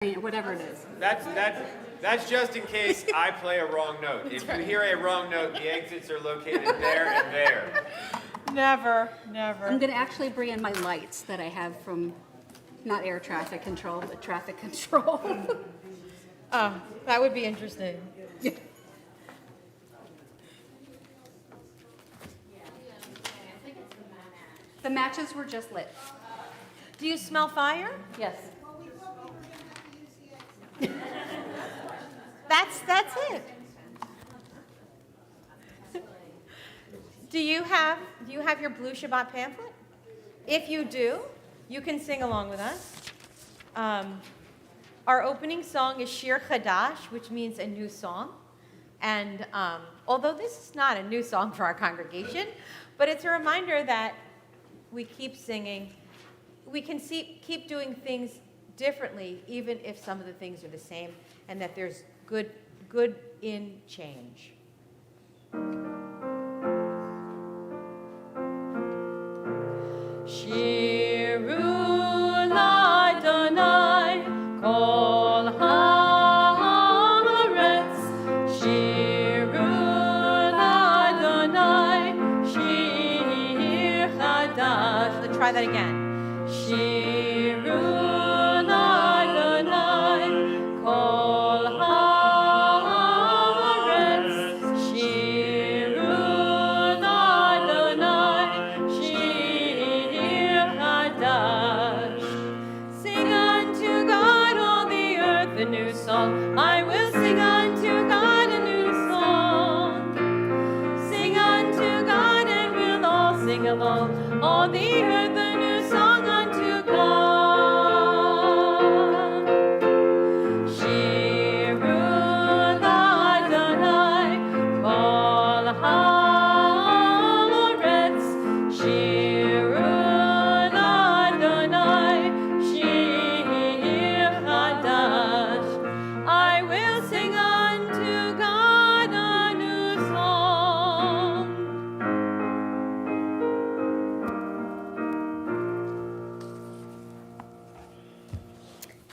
whatever it is. That's just in case I play a wrong note. If you hear a wrong note, the exits are located there and there. Never. I'm going to actually bring in my lights that I have from, not air traffic control, but traffic control. Oh, that would be interesting. The matches were just lit. Do you smell fire? Yes. That's it. Do you have your Blue Shabbat pamphlet? If you do, you can sing along with us. Our opening song is Shir Chadash, which means a new song. And although this is not a new song for our congregation, but it's a reminder that we keep singing. We can keep doing things differently, even if some of the things are the same, and that there's good in change. Shiru l'Adonai kol haaretz, Shiru l'Adonai shir chadash. Let's try that again. Shiru l'Adonai kol haaretz, Shiru l'Adonai shir chadash. Sing unto God all the earth a new song. I will sing unto God a new song. Sing unto God and we'll all sing along. All the earth a new song unto God. Shiru l'Adonai kol haaretz, Shiru l'Adonai shir chadash. I will sing unto God a new song.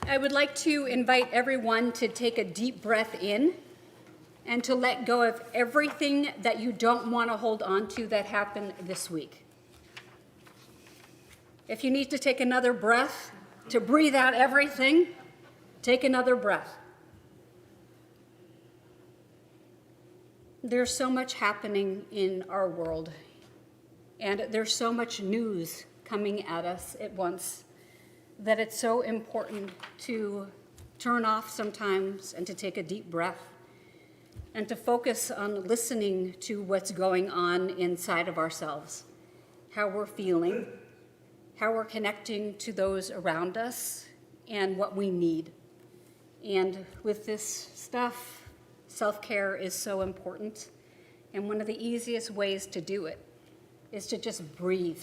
I would like to invite everyone to take a deep breath in and to let go of everything that you don't want to hold on to that happened this week. If you need to take another breath to breathe out everything, take another breath. There's so much happening in our world, and there's so much news coming at us at once that it's so important to turn off sometimes and to take a deep breath and to focus on listening to what's going on inside of ourselves, how we're feeling, how we're connecting to those around us, and what we need. And with this stuff, self-care is so important. And one of the easiest ways to do it is to just breathe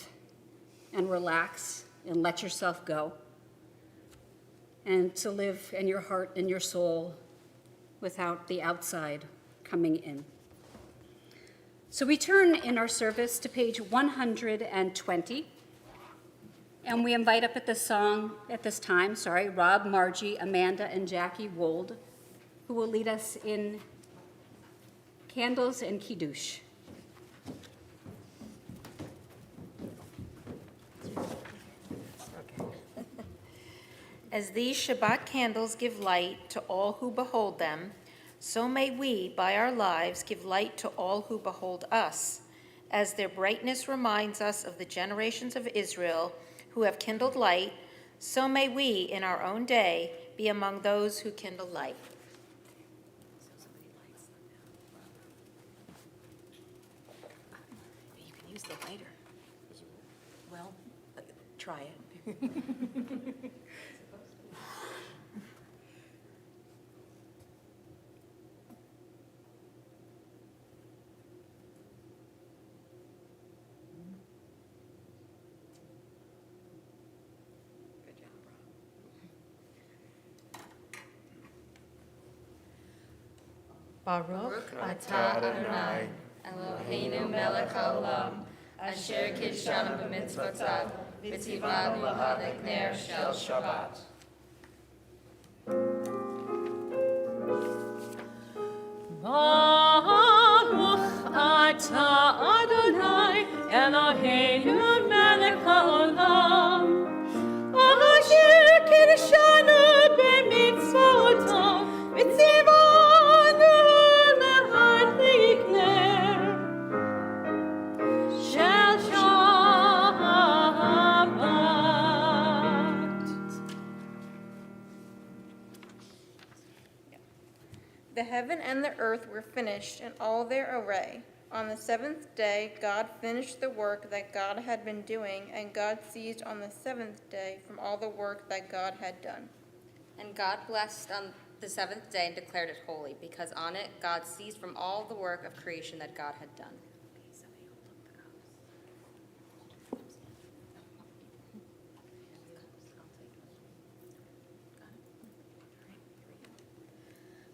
and relax and let yourself go, and to live in your heart and your soul without the outside coming in. So we turn in our service to page 120, and we invite up at this time, Rob, Margie, Amanda, and Jackie Wold, who will lead us in Candles and Kiddush. As these Shabbat candles give light to all who behold them, so may we, by our lives, give light to all who behold us, as their brightness reminds us of the generations of Israel who have kindled light, so may we, in our own day, be among those who kindle light. You can use the lighter. Well, try it. Baruch Atah Adonai, Eloheinu melech haolam, asher kidshanu b'mitzvotav, v'tzivanu lahadlik ner shel Shabbat. The heaven and the earth were finished in all their array. On the seventh day, God finished the work that God had been doing, and God ceased on the seventh day from all the work that God had done. And God blessed on the seventh day and declared it holy, because on it God ceased from all the work of creation that God had done.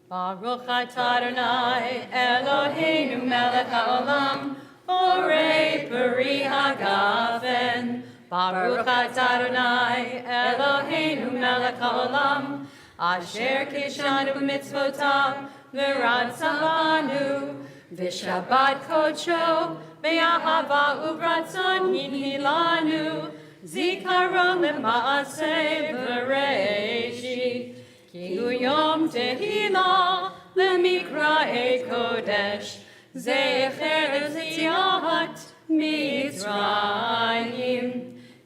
Baruch atah Adonai Eloheinu melech haolam, borei peri hagafen. Baruch atah Adonai Eloheinu melech haolam, asher kishanu b'mitzvotav v'ratzavanu, v'shabbat kodsho be'ahava u'vratzon hinhilanu, zikaron lema'aseh v'reishit. Ki hu yom tehila lemikra'ei kodesh, zecher l'tziat Mitzrayim.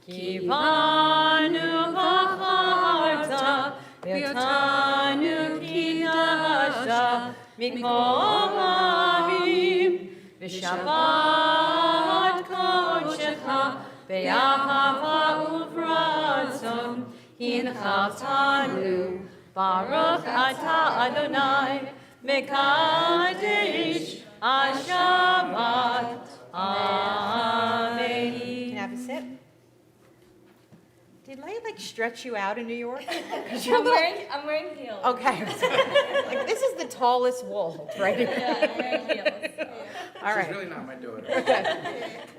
Ki banu v'charta v'yotanu kidasha mikol ha'avim, v'shabbat kodshecha be'ahava u'vratzon hinchaltanu. Baruch atah Adonai mekadesh Shabbat. Amen. You can have a sip. Did I stretch you out in New York? I'm wearing heels. Okay. This is the tallest wall right here. Yeah, I'm wearing heels. All right. She's really not my daughter.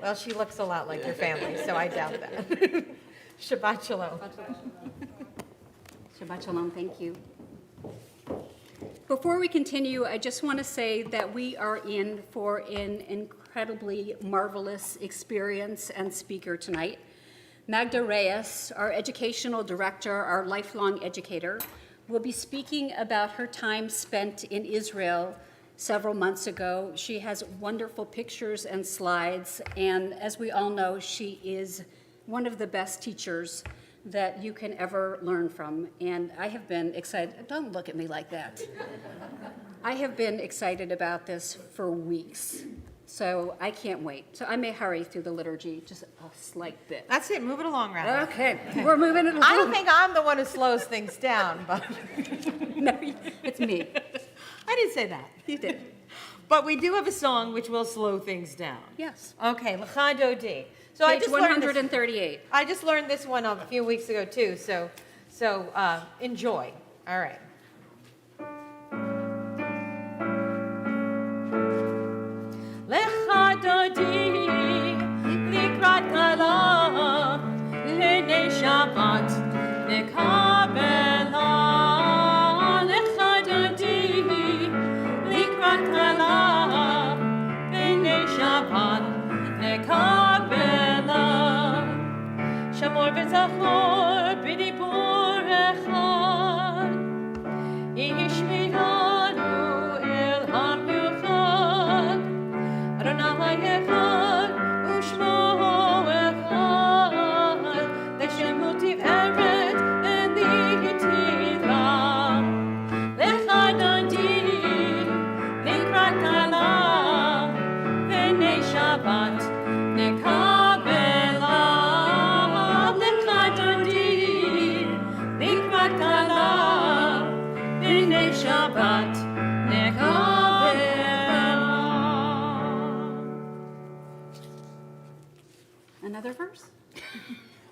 Well, she looks a lot like your family, so I doubt that. Shabbat shalom. Shabbat shalom, thank you. Before we continue, I just want to say that we are in for an incredibly marvelous experience and speaker tonight. Magda Reyes, our educational director, our lifelong educator, will be speaking about her time spent in Israel several months ago. She has wonderful pictures and slides, and as we all know, she is one of the best teachers that you can ever learn from. And I have been excited. Don't look at me like that. I have been excited about this for weeks, so I can't wait. So I may hurry through the liturgy just a slight bit. That's it. Move it along, Rabbi. Okay, we're moving it along. I don't think I'm the one who slows things down, but No, it's me. I didn't say that. You did. But we do have a song which will slow things down. Yes. Okay, L'cha Dodi. So I Page just learned this, 138. I just learned this one a few weeks ago too. So enjoy. All right. L'cha Dodi likrat kala lenei Shabbat nekabela. L'cha Dodi likrat kala lenei Shabbat nekabela. Shamor v'zachor b'dibur echad, yishmiranu el hamiuchad, Adonai echad u'shmo echad, l'shemu tiferet v'li'tila. L'cha Dodi likrat kala v'nei Shabbat nekabela. L'cha Dodi likrat kala v'nei Shabbat nekabela. Another verse?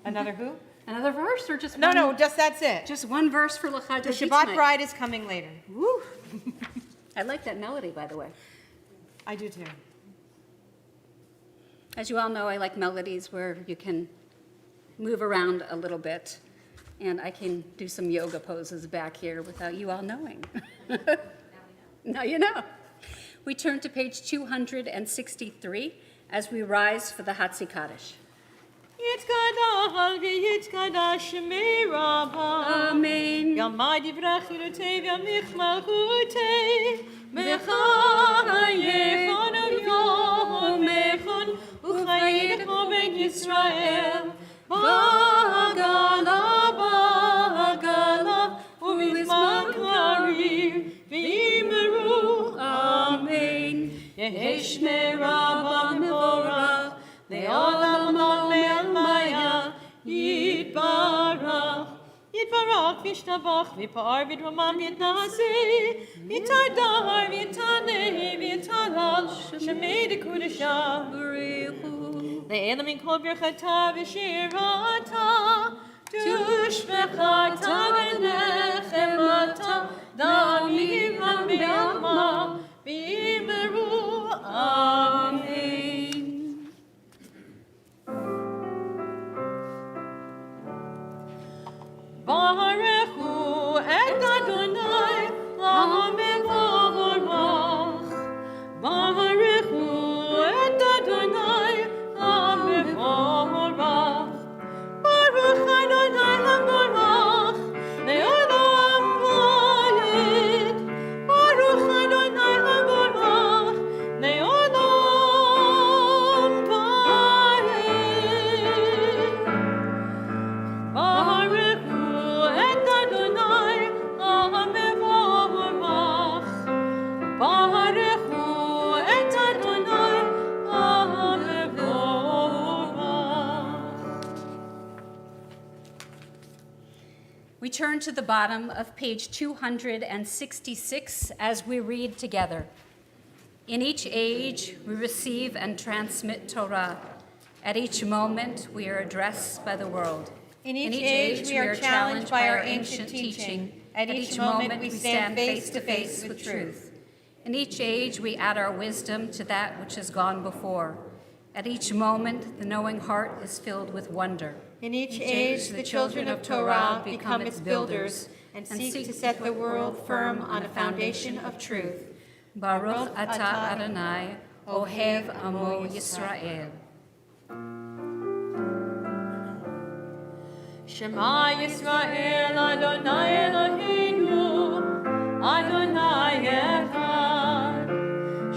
Another who? Another verse or just No, one? no, just that's it. Just one verse for L'cha The Dodi Shabbat tonight. bride is coming later. Woo. I like that melody, by the way. I do too. As you all know, I like melodies where you can move around a little bit, and I can do some yoga poses back here without you all knowing. Now you know. We turn to page 263 as we rise for the Hatzi Kaddish. Yitzkadah v'yitzkadah shemei Rabba. Amen. Yamai divrach yirutei v'yamich malchutei. V'chayechon yomechon u'chayecho ben Yisrael. Ba'agala, ba'agala, u'mizman karim v'yimeru יהי שמירה במבורך, לעולם עמל מיה יתברך. יתברך וישתבח ויפאר ודרומם יתנשא, יתהדר ויתענה ויתהלל, שמי דקודשה בריחו. לעילם מן כל ברכתה ושירתה, תושבחתה ונחמתה, דמים בעלמא ויאמרו אמן. ברכו את אדוני המבורך, ברכו את אדוני המבורך, ברוך אדוני המבורך לעולם ועד, ברוך אדוני המבורך לעולם ועד. ברכו את אדוני המבורך, ברכו את אדוני המבורך. We turn to the bottom of page 266 as we read together. In each age, we receive and transmit Torah. At each moment, we are addressed by the world. In each age, we are challenged by our ancient teaching. At each moment, we stand face to face with truth. In each age, we add our wisdom to that which has gone before. At each moment, the knowing heart is filled with wonder. In each age, the children of Torah become its builders and seek to set the world firm on a foundation of truth. Baruch atah Adonai, Ohev Amo Yisrael. Shema Yisrael, Adonai Eloheinu, Adonai Echad.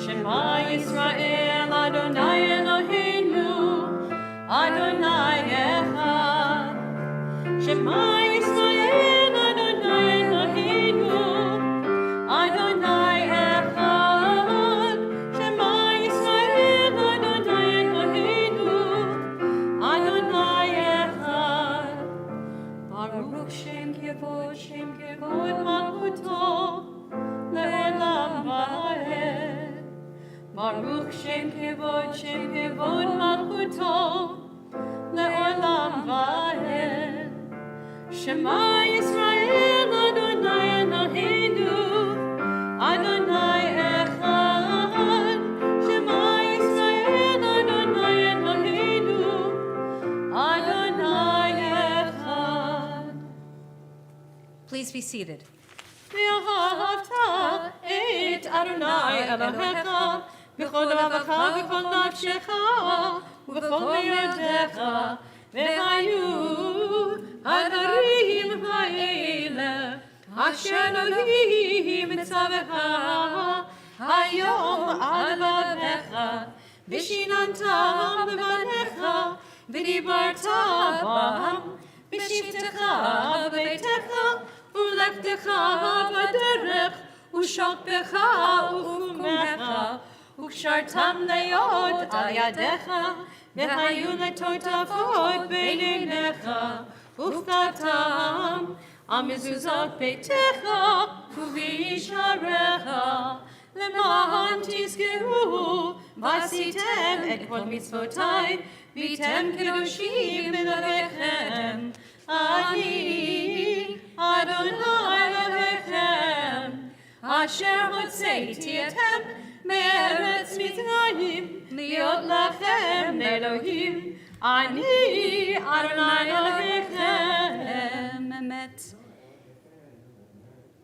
Shema Yisrael, Adonai Eloheinu, Adonai Echad. Shema Yisrael, Adonai Eloheinu, Adonai Echad. Shema Yisrael, Adonai Eloheinu, Adonai Echad. Baruch Shem Kevod Malchuto, Le'olam Va'ed. Baruch Shem Kevod Malchuto, Le'olam Va'ed. Shema Yisrael, Adonai Eloheinu, Adonai Echad. Shema Yisrael, Adonai Eloheinu, Adonai Echad. Please be seated. ואהבת את אדוני אלוהיך בכל לבבך ובכל נפשך ובכל מאודך, והיו הדברים האלה אשר אלוהים מצווך היום על לבבך, ושיננתם בבניך ודיברת בם בשבתך בביתך ולכתך בדרך ושוכבך וחומך, וקשרתם להיות על ידיך, והיו לטוטפות בין עיניך, וכתבתם על מזוזות ביתך ובשעריך, למען תזכרו ועשיתם את כל מצוותיי, והייתם קדושים אלוהיכם. אני אדוני אלוהיכם, אשר הוצאתי אתכם מארץ מצרים, להיות לכם לאלוהים. אני אדוני אלוהיכם. Emet.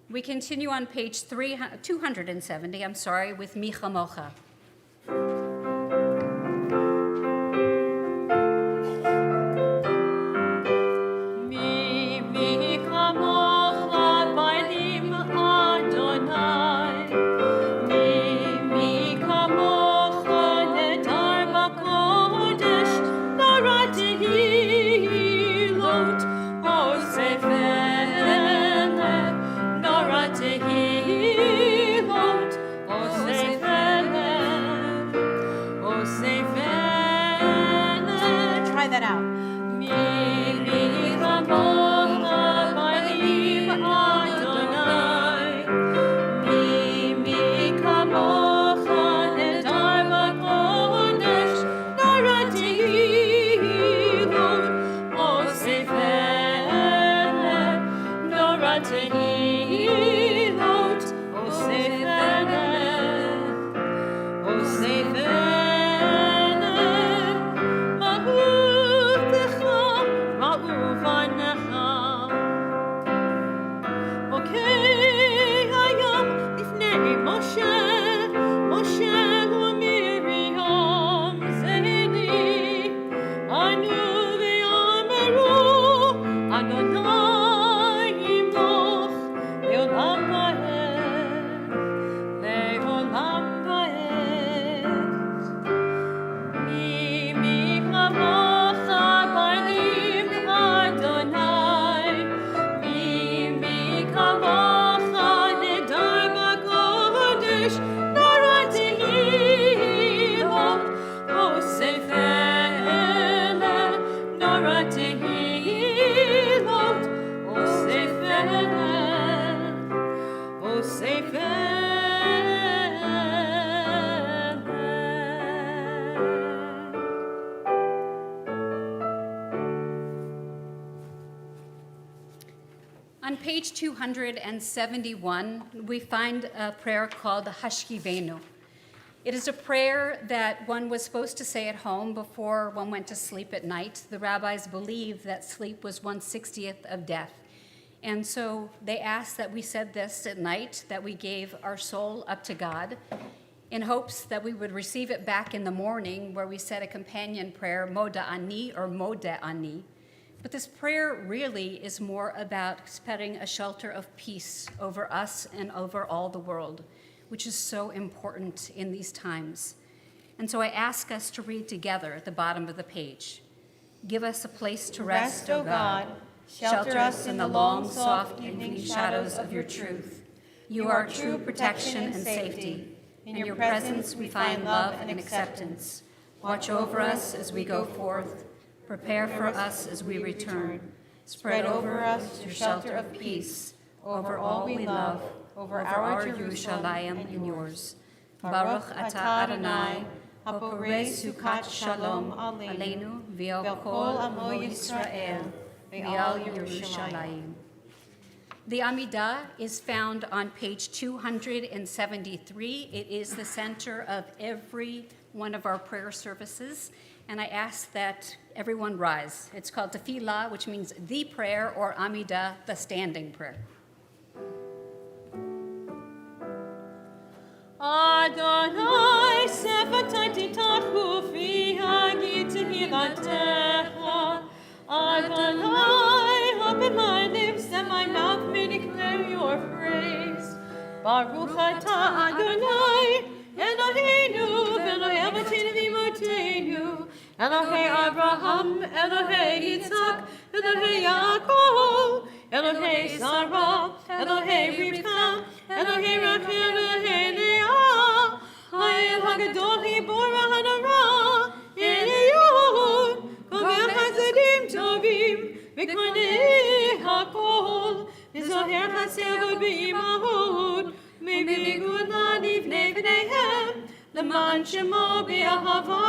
We continue on page 270, with Mi Chamocha. Tehilot, Osefele, page 271, we find a prayer called Hashkivenu. It is a prayer that one was supposed to say at home before one went to sleep at night. The rabbis believed that sleep was 1/60th of death. And so they asked that we said this at night, that we gave our soul up to God, in hopes that we would receive it back in the morning, where we said a companion prayer, Moda Ani or Modeh Ani. But this prayer really is more about spreading a shelter of peace over us and over all the world, which is so important in these times. And so I ask us to read together at the bottom of the page. Give us a place to rest, O God. Shelter us in the long, soft evening shadows of your truth. You are true protection and safety. In your presence we find love and acceptance. Watch over us as we go forth. Prepare for us as we return. Spread over us your shelter of peace, over all we love, over our Yerushalayim and yours. Baruch atah Adonai, haporei sukat shalom aleinu v'al kol amo Yisrael v'al Yerushalayim. The Amidah is found on page 273. It is the center of every one of our prayer services, and I ask that everyone rise. It's called Tefillah, which means the prayer, or Amidah, the standing prayer. Adonai sefatati tachufi hagi tehillah. Adonai, open my lips and my mouth may declare your praise. Baruch atah Adonai, Eloheinu, Elohei Avotenu v'Imotenu, Elohei Abraham, Elohei Yitzhak, Elohei Yaakov, Elohei Sarah, Elohei Rivka, Elohei Rachel, Elohei Leah, Ha'el Hagadol Hibor Ha'Hadara, Eliyod, Kovel Chasadim Tovim, V'konei HaKol, V'zoher Chasevod B'imahod, Me'bigula Livnei Pneihem, L'man Shemo B'Ahava,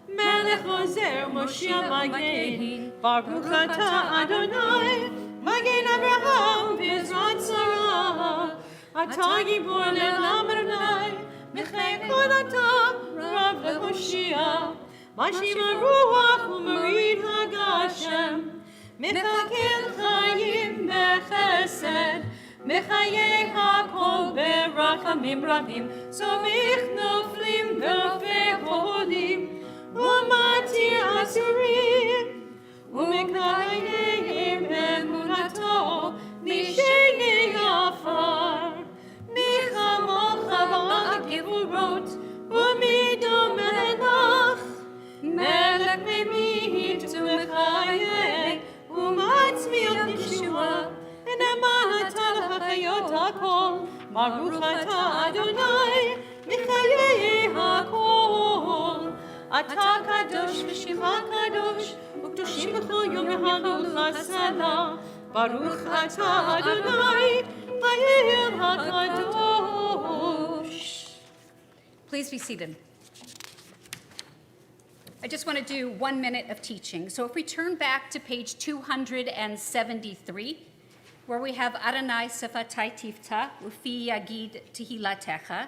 Melech Ozer Moshiach Magen, Baruch atah Adonai, Magen Abraham V'Ezrat Sarah, Atah Gibor Le'olam Adonai, Mechei Kol Atah Rav Le'Hoshia, Mashim HaRuach U'Merid HaGashem, Mechakel Chayim B'Chesed, Mechayei HaKol B'Rachamim Rabim, Somich Noflim V'Ve'Hodim, U'Matir Asurim, U'Mekayim Emunato, Mishenei Afar, Michamocha Ba'Gevurot, U'Midomelech, Melech Memit U'Mechayei, U'Matzmiot Yeshua, Enamanatah L'Chayot HaKol, Baruch atah Adonai, Michayei HaKol. Atah kadosh v'shimcha kadosh, u'kdoshim b'chol yom v'hagol chaseda. Baruch atah Adonai, Ha'el HaKadosh. Please be seated. I just want to do 1 minute of teaching. So if we turn back to page 273, where we have Adonai sefatai tifta, ufi yagid tehilatecha,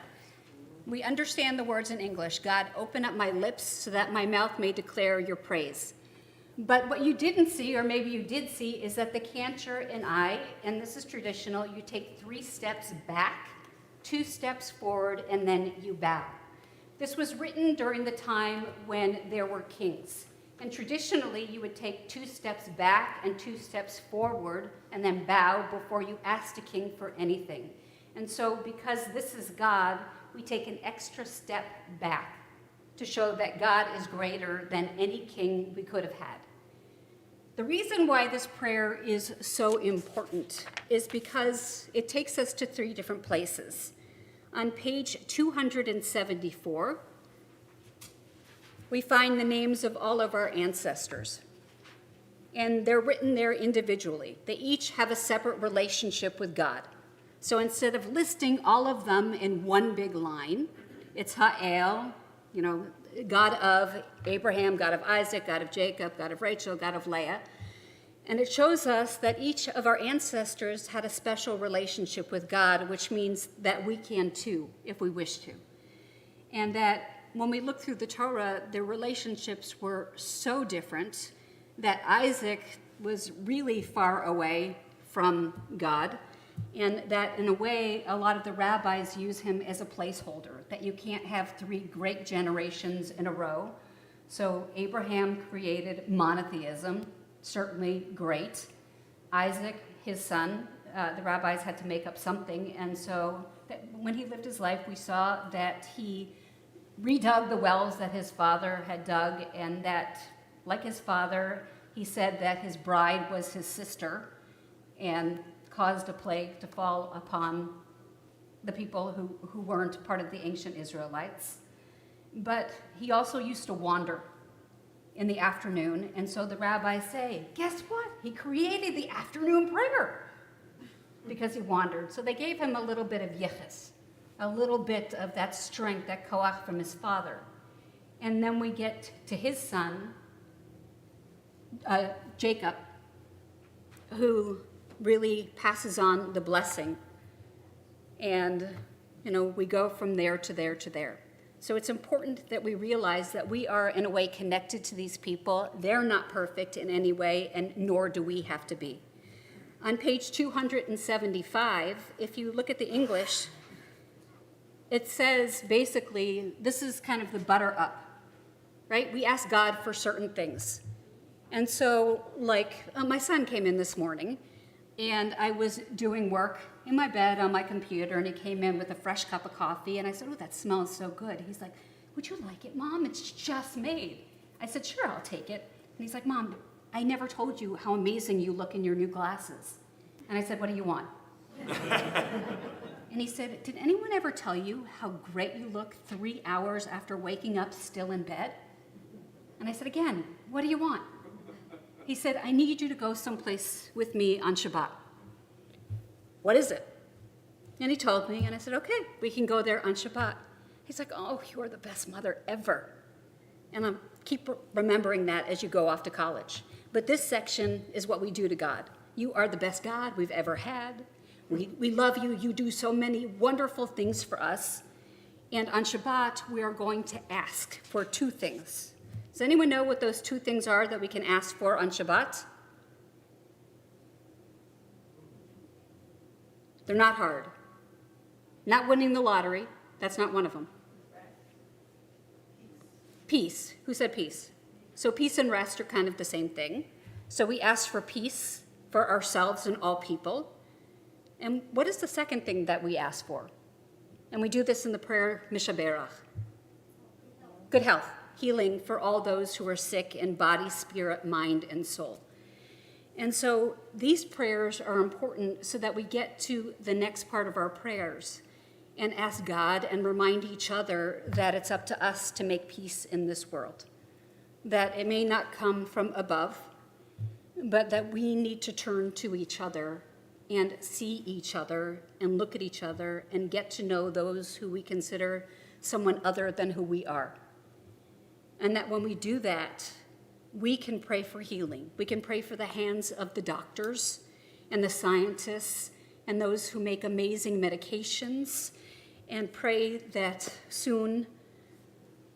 we understand the words in English. God, open up my lips so that my mouth may declare your praise. But what you didn't see, or maybe you did see, is that the cantor and I, and this is traditional, you take 3 steps back, 2 steps forward, and then you bow. This was written during the time when there were kings. And traditionally, you would take 2 steps back and 2 steps forward and then bow before you asked a king for anything. And so because this is God, we take an extra step back to show that God is greater than any king we could have had. The reason why this prayer is so important is because it takes us to 3 different places. On page 274, we find the names of all of our ancestors. And they're written there individually. They each have a separate relationship with God. So instead of listing all of them in one big line, it's Ha'el, God of Abraham, God of Isaac, God of Jacob, God of Rachel, God of Leah. And it shows us that each of our ancestors had a special relationship with God, which means that we can too, if we wish to. And that when we look through the Torah, their relationships were so different that Isaac was really far away from God, and that in a way, a lot of the rabbis use him as a placeholder, that you can't have 3 great generations in a row. So Abraham created monotheism, certainly great. Isaac, his son, the rabbis had to make up something, and so when he lived his life, we saw that he redug the wells that his father had dug, and that, like his father, he said that his bride was his sister and caused a plague to fall upon the people who weren't part of the ancient Israelites. But he also used to wander in the afternoon, and so the rabbis say, guess what? He created the afternoon prayer because he wandered. So they gave him a little bit of yichus, a little bit of that strength, that koach from his father. And then we get to his son, Jacob, who really passes on the blessing. And, we go from there to there to there. So it's important that we realize that we are, in a way, connected to these people. They're not perfect in any way, and nor do we have to be. On page 275, if you look at the English, it says basically, this is kind of the butter up, right? We ask God for certain things. And so, my son came in this morning, and I was doing work in my bed on my computer, and he came in with a fresh cup of coffee, and I said, oh, that smells so good. He's like, would you like it, Mom? It's just made. I said, sure, I'll take it. And he's like, Mom, I never told you how amazing you look in your new glasses. And I said, what do you want? And he said, did anyone ever tell you how great you look 3 hours after waking up still in bed? And I said, again, what do you want? He said, I need you to go someplace with me on Shabbat. What is it? And he told me, and I said, okay, we can go there on Shabbat. He's like, oh, you're the best mother ever. And I keep remembering that as you go off to college. But this section is what we do to God. You are the best God we've ever had. We love you. You do so many wonderful things for us. And on Shabbat, we are going to ask for 2 things. Does anyone know what those 2 things are that we can ask for on Shabbat? They're not hard. Not winning the lottery. That's not one of them. Peace. Who said peace? So peace and rest are kind of the same thing. So we ask for peace for ourselves and all people. And what is the second thing that we ask for? And we do this in the prayer Mishaberach. Good health, healing for all those who are sick in body, spirit, mind, and soul. And so these prayers are important so that we get to the next part of our prayers and ask God and remind each other that it's up to us to make peace in this world. That it may not come from above, but that we need to turn to each other and see each other and look at each other and get to know those who we consider someone other than who we are. And that when we do that, we can pray for healing. We can pray for the hands of the doctors and the scientists and those who make amazing medications, and pray that soon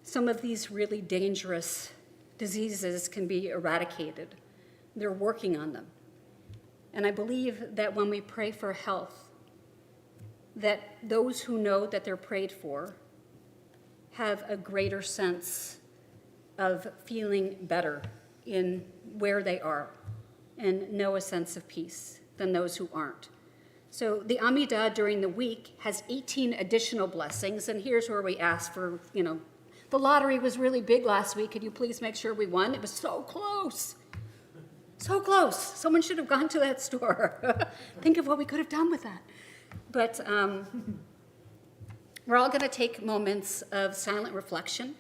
some of these really dangerous diseases can be eradicated. They're working on them. And I believe that when we pray for health, that those who know that they're prayed for have a greater sense of feeling better in where they are and know a sense of peace than those who aren't. So the Amidah during the week has 18 additional blessings, and here's where we ask for, the lottery was really big last week. Could you please make sure we won? It was so close. So close. Someone should have gone to that store. Think of what we could have done with that. But we're all going to take moments of silent reflection.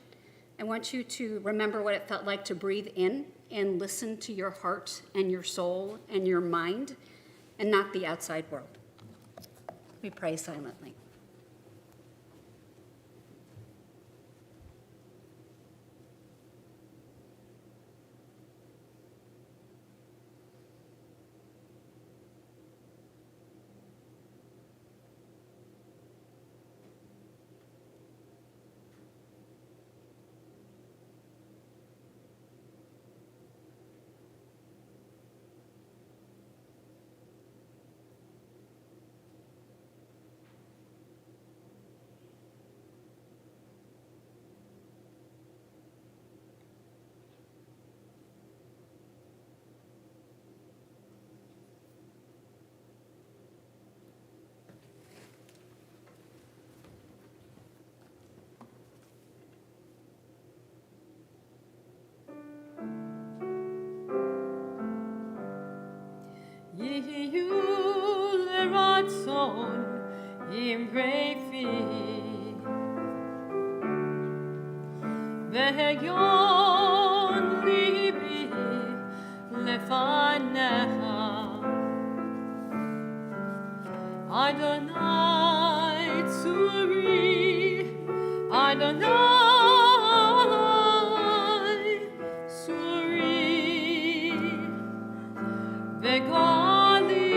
I want you to remember what it felt like to breathe in and listen to your heart and your soul and your mind and not the outside world. We pray silently. imrei fi ve'yon libi lefanecha Adonai tzuri Adonai tzuri ve'gali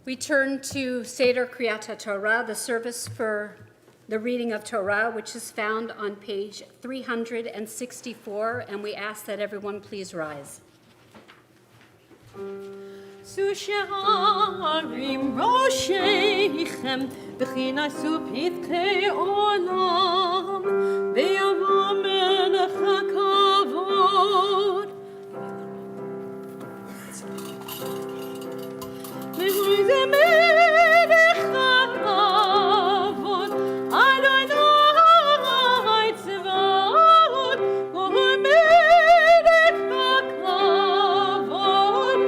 We turn to Seder Kriyat Torah, the service for the reading of Torah, which is found on page 364, and we ask that everyone please rise. Susharim Rosheichem Bechinasu Pitkei Olam Ve'yavo Melech HaKavod Ve'yavo Melech HaKavod Adonai Tzvaot Ve'yavo Melech HaKavod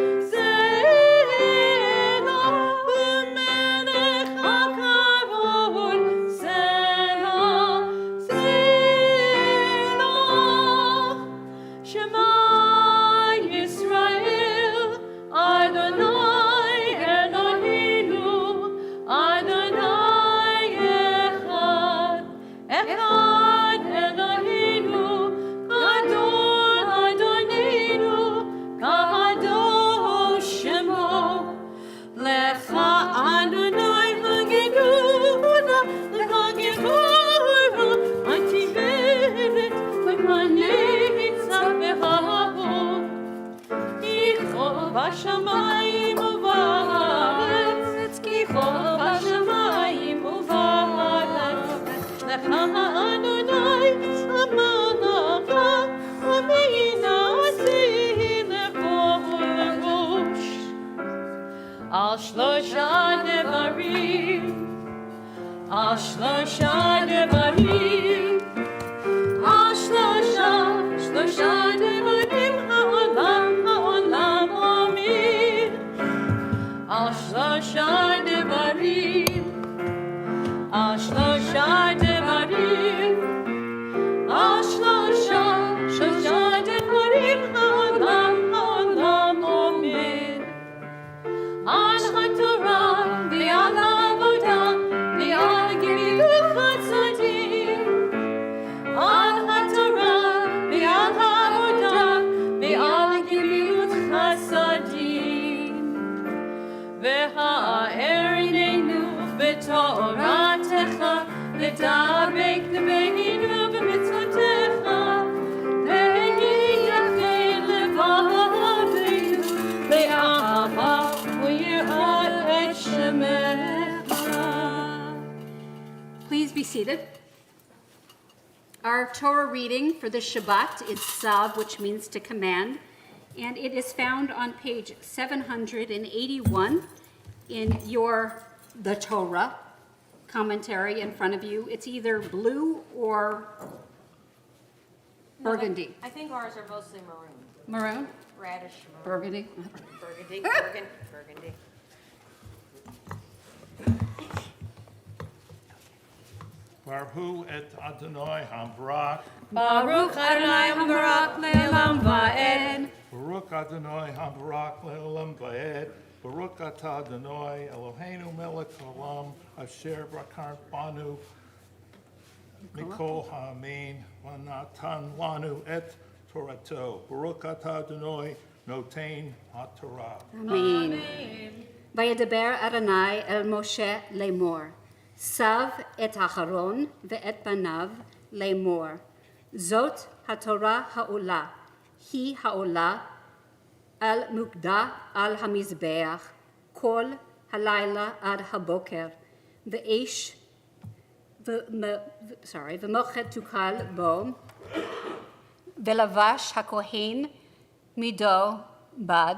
בשמיים ובארץ, כי חוב בשמיים ובארץ, לך אדוני המלאכה, ומנשיא לחורש. על שלושה דברים, על שלושה דברים, על שלושה דברים העולם עומד. על שלושה דברים, על שלושה דברים, על שלושה דברים העולם עומד. על התורה ועל העבודה ועל גמילות חסדים. על התורה ועל העבודה ועל גמילות חסדים. והאר עינינו בתורתך, לדבק דבנו במצוותיך, ויחל לבבנו לאהבה ויראת את שמך. Please be seated. Our Torah reading for the Shabbat is Tzav, which means to command, and it is found on page 781 in the Torah commentary in front of you. It's either blue or burgundy. I think ours are mostly maroon. Maroon? Radish maroon. Burgundy? Burgundy. Baruch et Adonai Hambrach. Baruch Adonai Hambarak Le'olam Va'ed. Baruch Adonai Hambrach Le'olam Va'ed. Baruch atah Adonai Eloheinu Melech Haolam Asher Brakar Banu Mikol Ha'amin V'natan Lanu et Torato. Baruch atah Adonai Notein HaTorah. Amen. Vayedaber Adonai el Moshe לאמור, סב את אהרון ואת בניו לאמור, זאת התורה העולה, היא העולה על מוקדה על המזבח, כל הלילה עד הבוקר, ואש ומוחת תוקל בו, ולבש הכהן מידו בד,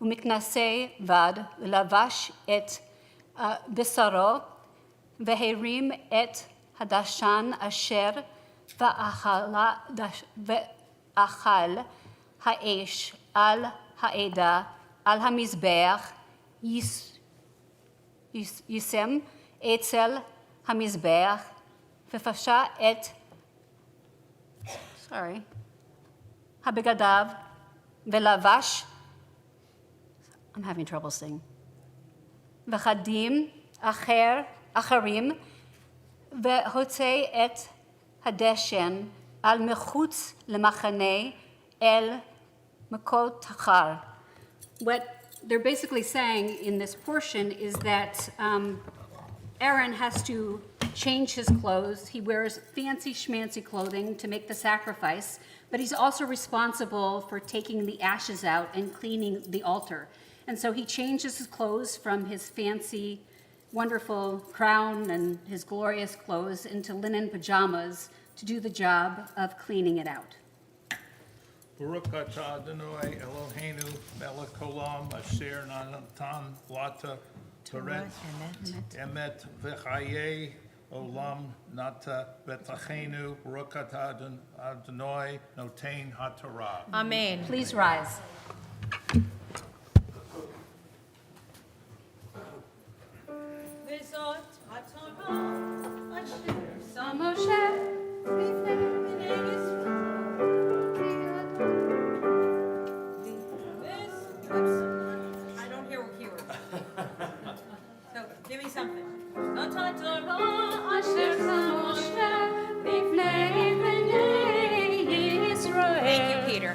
ומכנסה בד, ולבש את בשרו, והרים את הדשן אשר ואכל האש על העדה, על המזבח, יישם אצל המזבח, ופשע את, הבגדיו, ולבש, I'm having trouble saying, וחדים אחרים, והוצא את הדשן על מחוץ למחנה אל מקום תחר. What they're basically saying in this portion is that Aaron has to change his clothes. He wears fancy schmancy clothing to make the sacrifice, but he's also responsible for taking the ashes out and cleaning the altar. And so he changes his clothes from his fancy, wonderful crown and his glorious clothes into linen pajamas to do the job of cleaning it out. Baruch atah Adonai Eloheinu melech haolam asher natan lata Torah emet v'chayei olam nata betachenu Baruch atah Adonai noten haTorah. Amen. Please rise. I don't hear keywords. So give me something. Thank you, Peter.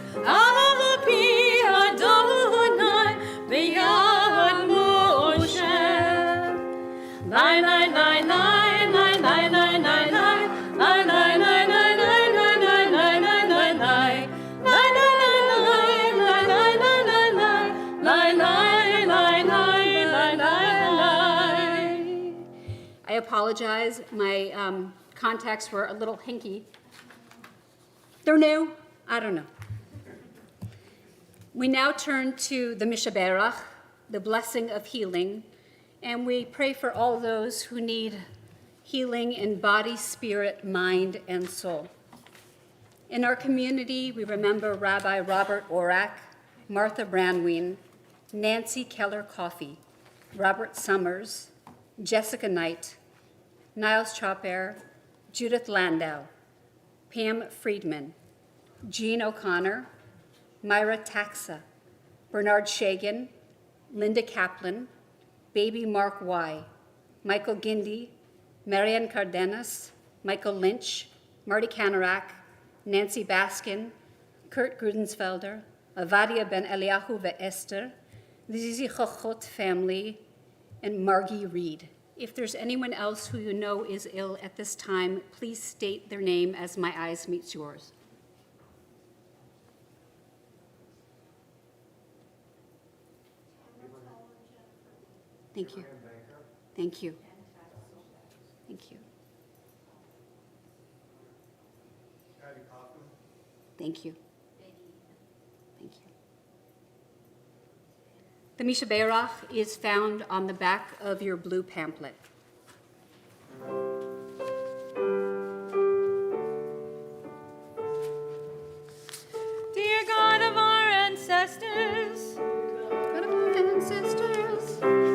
I apologize. My contacts were a little hinky. They're new. I don't know. We now turn to the Mishaberach, the blessing of healing, and we pray for all those who need healing in body, spirit, mind, and soul. In our community, we remember Rabbi Robert Orak, Martha Brandween, Nancy Keller Coffey, Robert Summers, Jessica Knight, Niles Chopper, Judith Landau, Pam Friedman, Jean O'Connor, Myra Taxa, Bernard Shagan, Linda Kaplan, Baby Mark Y, Michael Gindi, Marianne Cardenas, Michael Lynch, Marty Kanarak, Nancy Baskin, Kurt Grudensfelder, Avadia Ben Eliyahu Esther, the Zizi Chochot family, and Margie Reed. If there's anyone else who you know is ill at this time, please state their name as my eyes meets yours. Thank you. Thank you. Thank you. Thank you. Thank you. The Mishaberach is found on the back of your blue pamphlet. Dear God of our ancestors,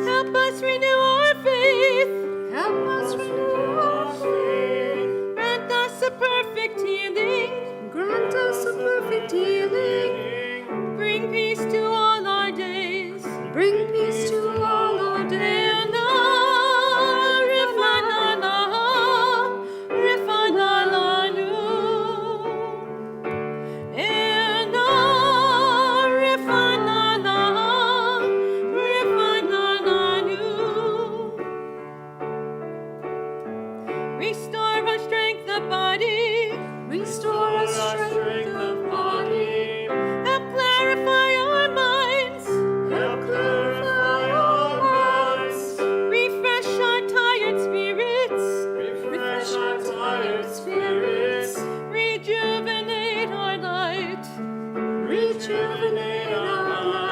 help us renew our faith. Help us renew our faith. Grant us a perfect healing. Grant us a perfect healing. Bring peace to all our days. Bring peace to all our days. Restore our strength of body. Restore our strength of body. Help clarify our minds. Help clarify our minds. Refresh our tired spirits. Refresh our tired spirits. Rejuvenate our light. Rejuvenate our life.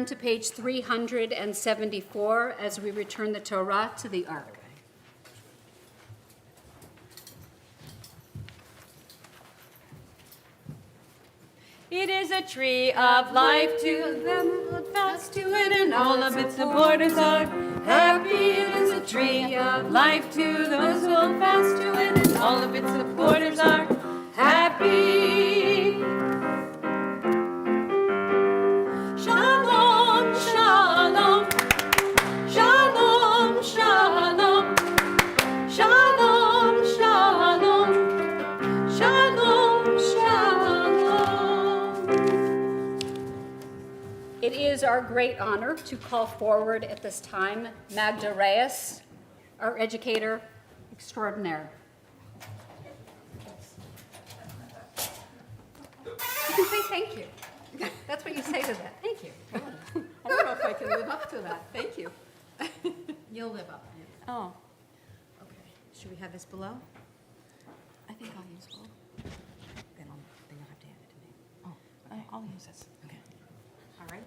turn to page 374 as we return the Torah to the Ark. It is a tree of life to them who hold fast to it, and all of its supporters are happy. It is a tree of life to those who hold fast to it, and all of its supporters are happy. Shalom, shalom, shalom, shalom, shalom, shalom, shalom, shalom. It is our great honor to call forward at this time Magda Reyes, our educator extraordinaire. You can say thank you. That's what you say to that. Thank you. I don't know if I can live up to that. Thank you. You'll live up. Oh, okay. Should we have this below? I think I'll use both. Then you'll have to hand it to me. Oh, I'll use this. Okay. All right.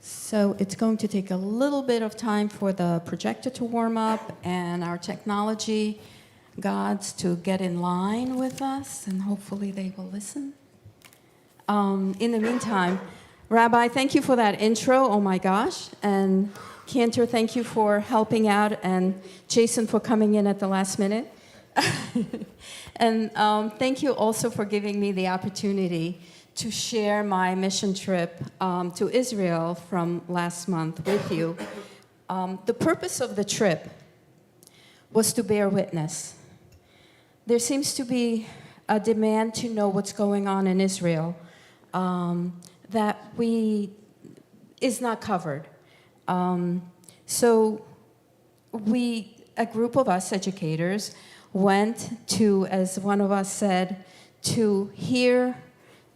So it's going to take a little bit of time for the projector to warm up and our technology gods to get in line with us, and hopefully they will listen. In the meantime, Rabbi, thank you for that intro. Oh my gosh. And Cantor, thank you for helping out, and Jason for coming in at the last minute. And thank you also for giving me the opportunity to share my mission trip to Israel from last month with you. The purpose of the trip was to bear witness. There seems to be a demand to know what's going on in Israel that is not covered. So a group of us educators went to, as one of us said, to hear,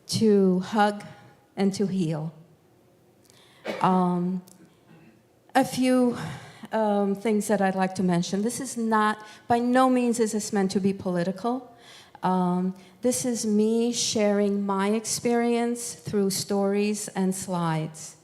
to hug, and to heal. A few things that I'd like to mention. This is not, by no means is this meant to be political. This is me sharing my experience through stories and slides.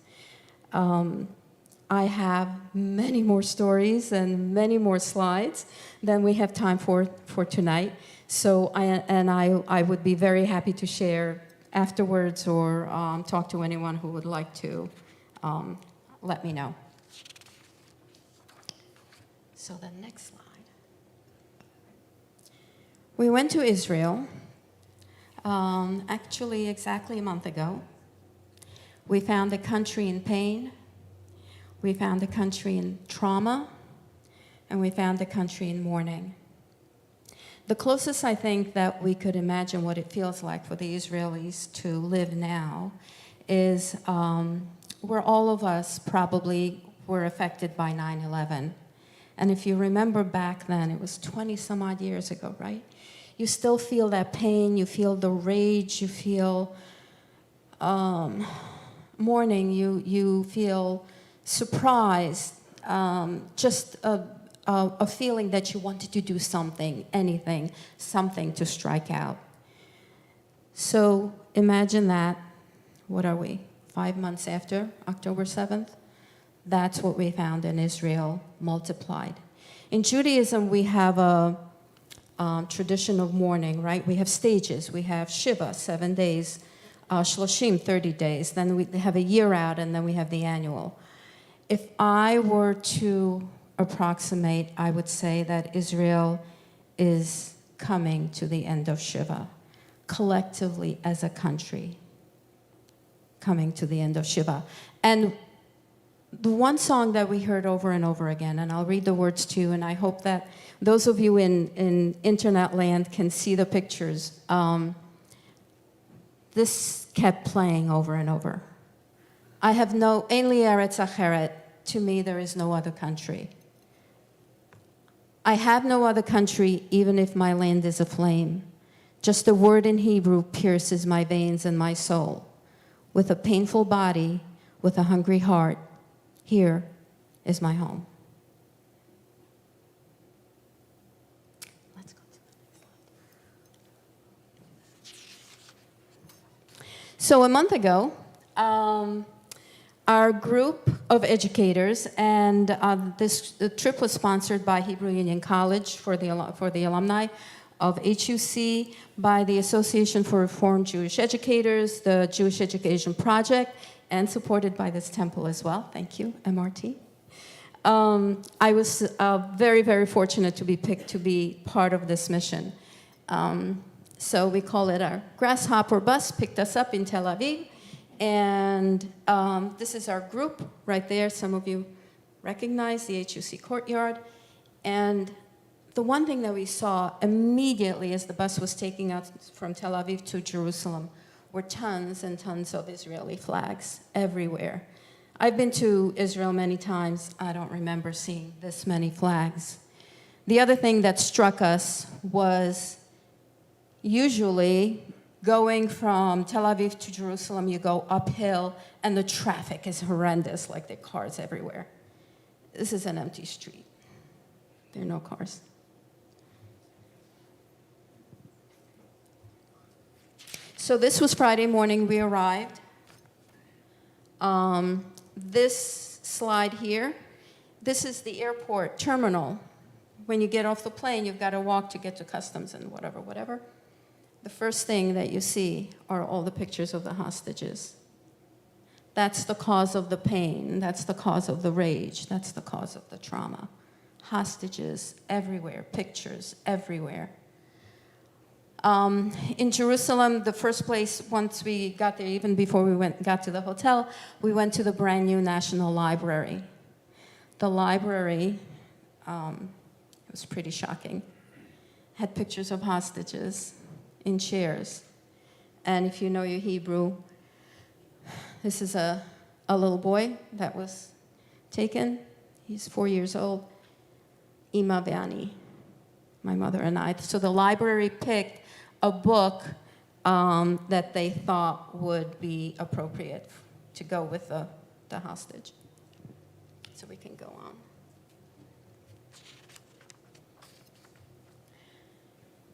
I have many more stories and many more slides than we have time for tonight. So I would be very happy to share afterwards or talk to anyone who would like to let me know. So the next slide. We went to Israel, actually exactly a month ago. We found a country in pain. We found a country in trauma. And we found a country in mourning. The closest I think that we could imagine what it feels like for the Israelis to live now is where all of us probably were affected by 9/11. And if you remember back then, it was 20 some odd years ago, right? You still feel that pain, you feel the rage, you feel mourning, you feel surprised, just a feeling that you wanted to do something, anything, something to strike out. So imagine that, what are we, 5 months after October 7th? That's what we found in Israel multiplied. In Judaism, we have a tradition of mourning, right? We have stages. We have Shiva, 7 days, Shloshim, 30 days. Then we have a year out, and then we have the annual. If I were to approximate, I would say that Israel is coming to the end of Shiva, collectively as a country, coming to the end of Shiva. And the one song that we heard over and over again, and I'll read the words to you, and I hope that those of you in internet land can see the pictures. This kept playing over and over. I have no, Ein li eretz acheret, to me there is no other country. I have no other country, even if my land is aflame. Just a word in Hebrew pierces my veins and my soul. With a painful body, with a hungry heart, here is my home. Let's go to the next slide. So a month ago, Our group of educators, and the trip was sponsored by Hebrew Union College for the alumni of HUC, by the Association for Reformed Jewish Educators, the Jewish Education Project, and supported by this temple as well. Thank you, MRT. I was very, very fortunate to be picked to be part of this mission. So we call it our Grasshopper bus, picked us up in Tel Aviv. And this is our group right there. Some of you recognize the HUC courtyard. And the one thing that we saw immediately as the bus was taking us from Tel Aviv to Jerusalem were tons and tons of Israeli flags everywhere. I've been to Israel many times. I don't remember seeing this many flags. The other thing that struck us was usually going from Tel Aviv to Jerusalem, you go uphill, and the traffic is horrendous, like there are cars everywhere. This is an empty street. There are no cars. So this was Friday morning, we arrived. This slide here, this is the airport terminal. When you get off the plane, you've got to walk to get to customs and whatever. The first thing that you see are all the pictures of the hostages. That's the cause of the pain. That's the cause of the rage. That's the cause of the trauma. Hostages everywhere, pictures everywhere. In Jerusalem, the first place, once we got there, even before we got to the hotel, we went to the brand new National Library. The library, it was pretty shocking, had pictures of hostages in chairs. And if you know your Hebrew, this is a little boy that was taken. He's 4 years old. Ima ve'ani, my mother and I. So the library picked a book that they thought would be appropriate to go with the hostage. So we can go on.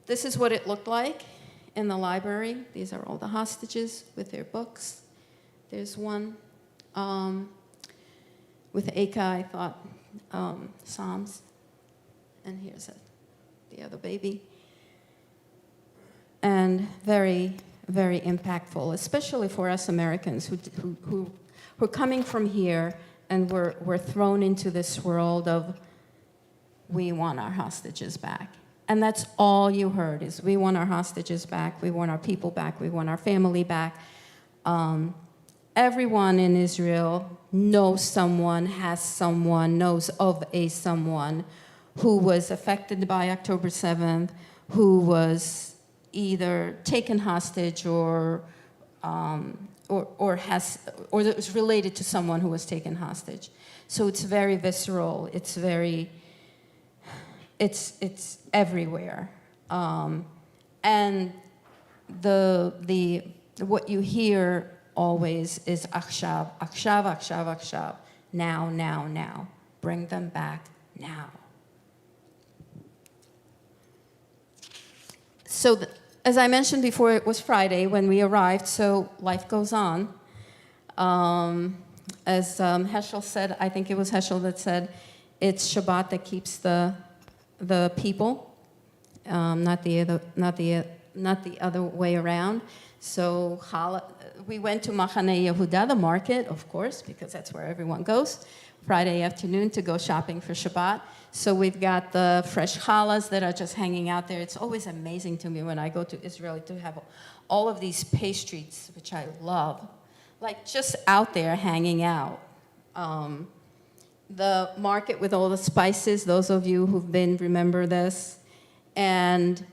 This is what it looked like in the library. These are all the hostages with their books. There's one with Aka, I thought, Psalms. And here's the other baby. And very, very impactful, especially for us Americans who are coming from here and we're thrown into this world of we want our hostages back. And that's all you heard is we want our hostages back, we want our people back, we want our family back. Everyone in Israel knows someone, has someone, knows of a someone who was affected by October 7th, who was either taken hostage or is related to someone who was taken hostage. So it's very visceral. It's everywhere. And what you hear always is achshav, achshav, achshav, achshav. Now, now, now. Bring them back now. So as I mentioned before, it was Friday when we arrived, so life goes on. As Heschel said, I think it was Heschel that said, it's Shabbat that keeps the people, not the other way around. So we went to Machane Yehuda, the market, of course, because that's where everyone goes, Friday afternoon to go shopping for Shabbat. So we've got the fresh challahs that are just hanging out there. It's always amazing to me when I go to Israel to have all of these pastries, which I love, like just out there hanging out. The market with all the spices, those of you who've been remember this. And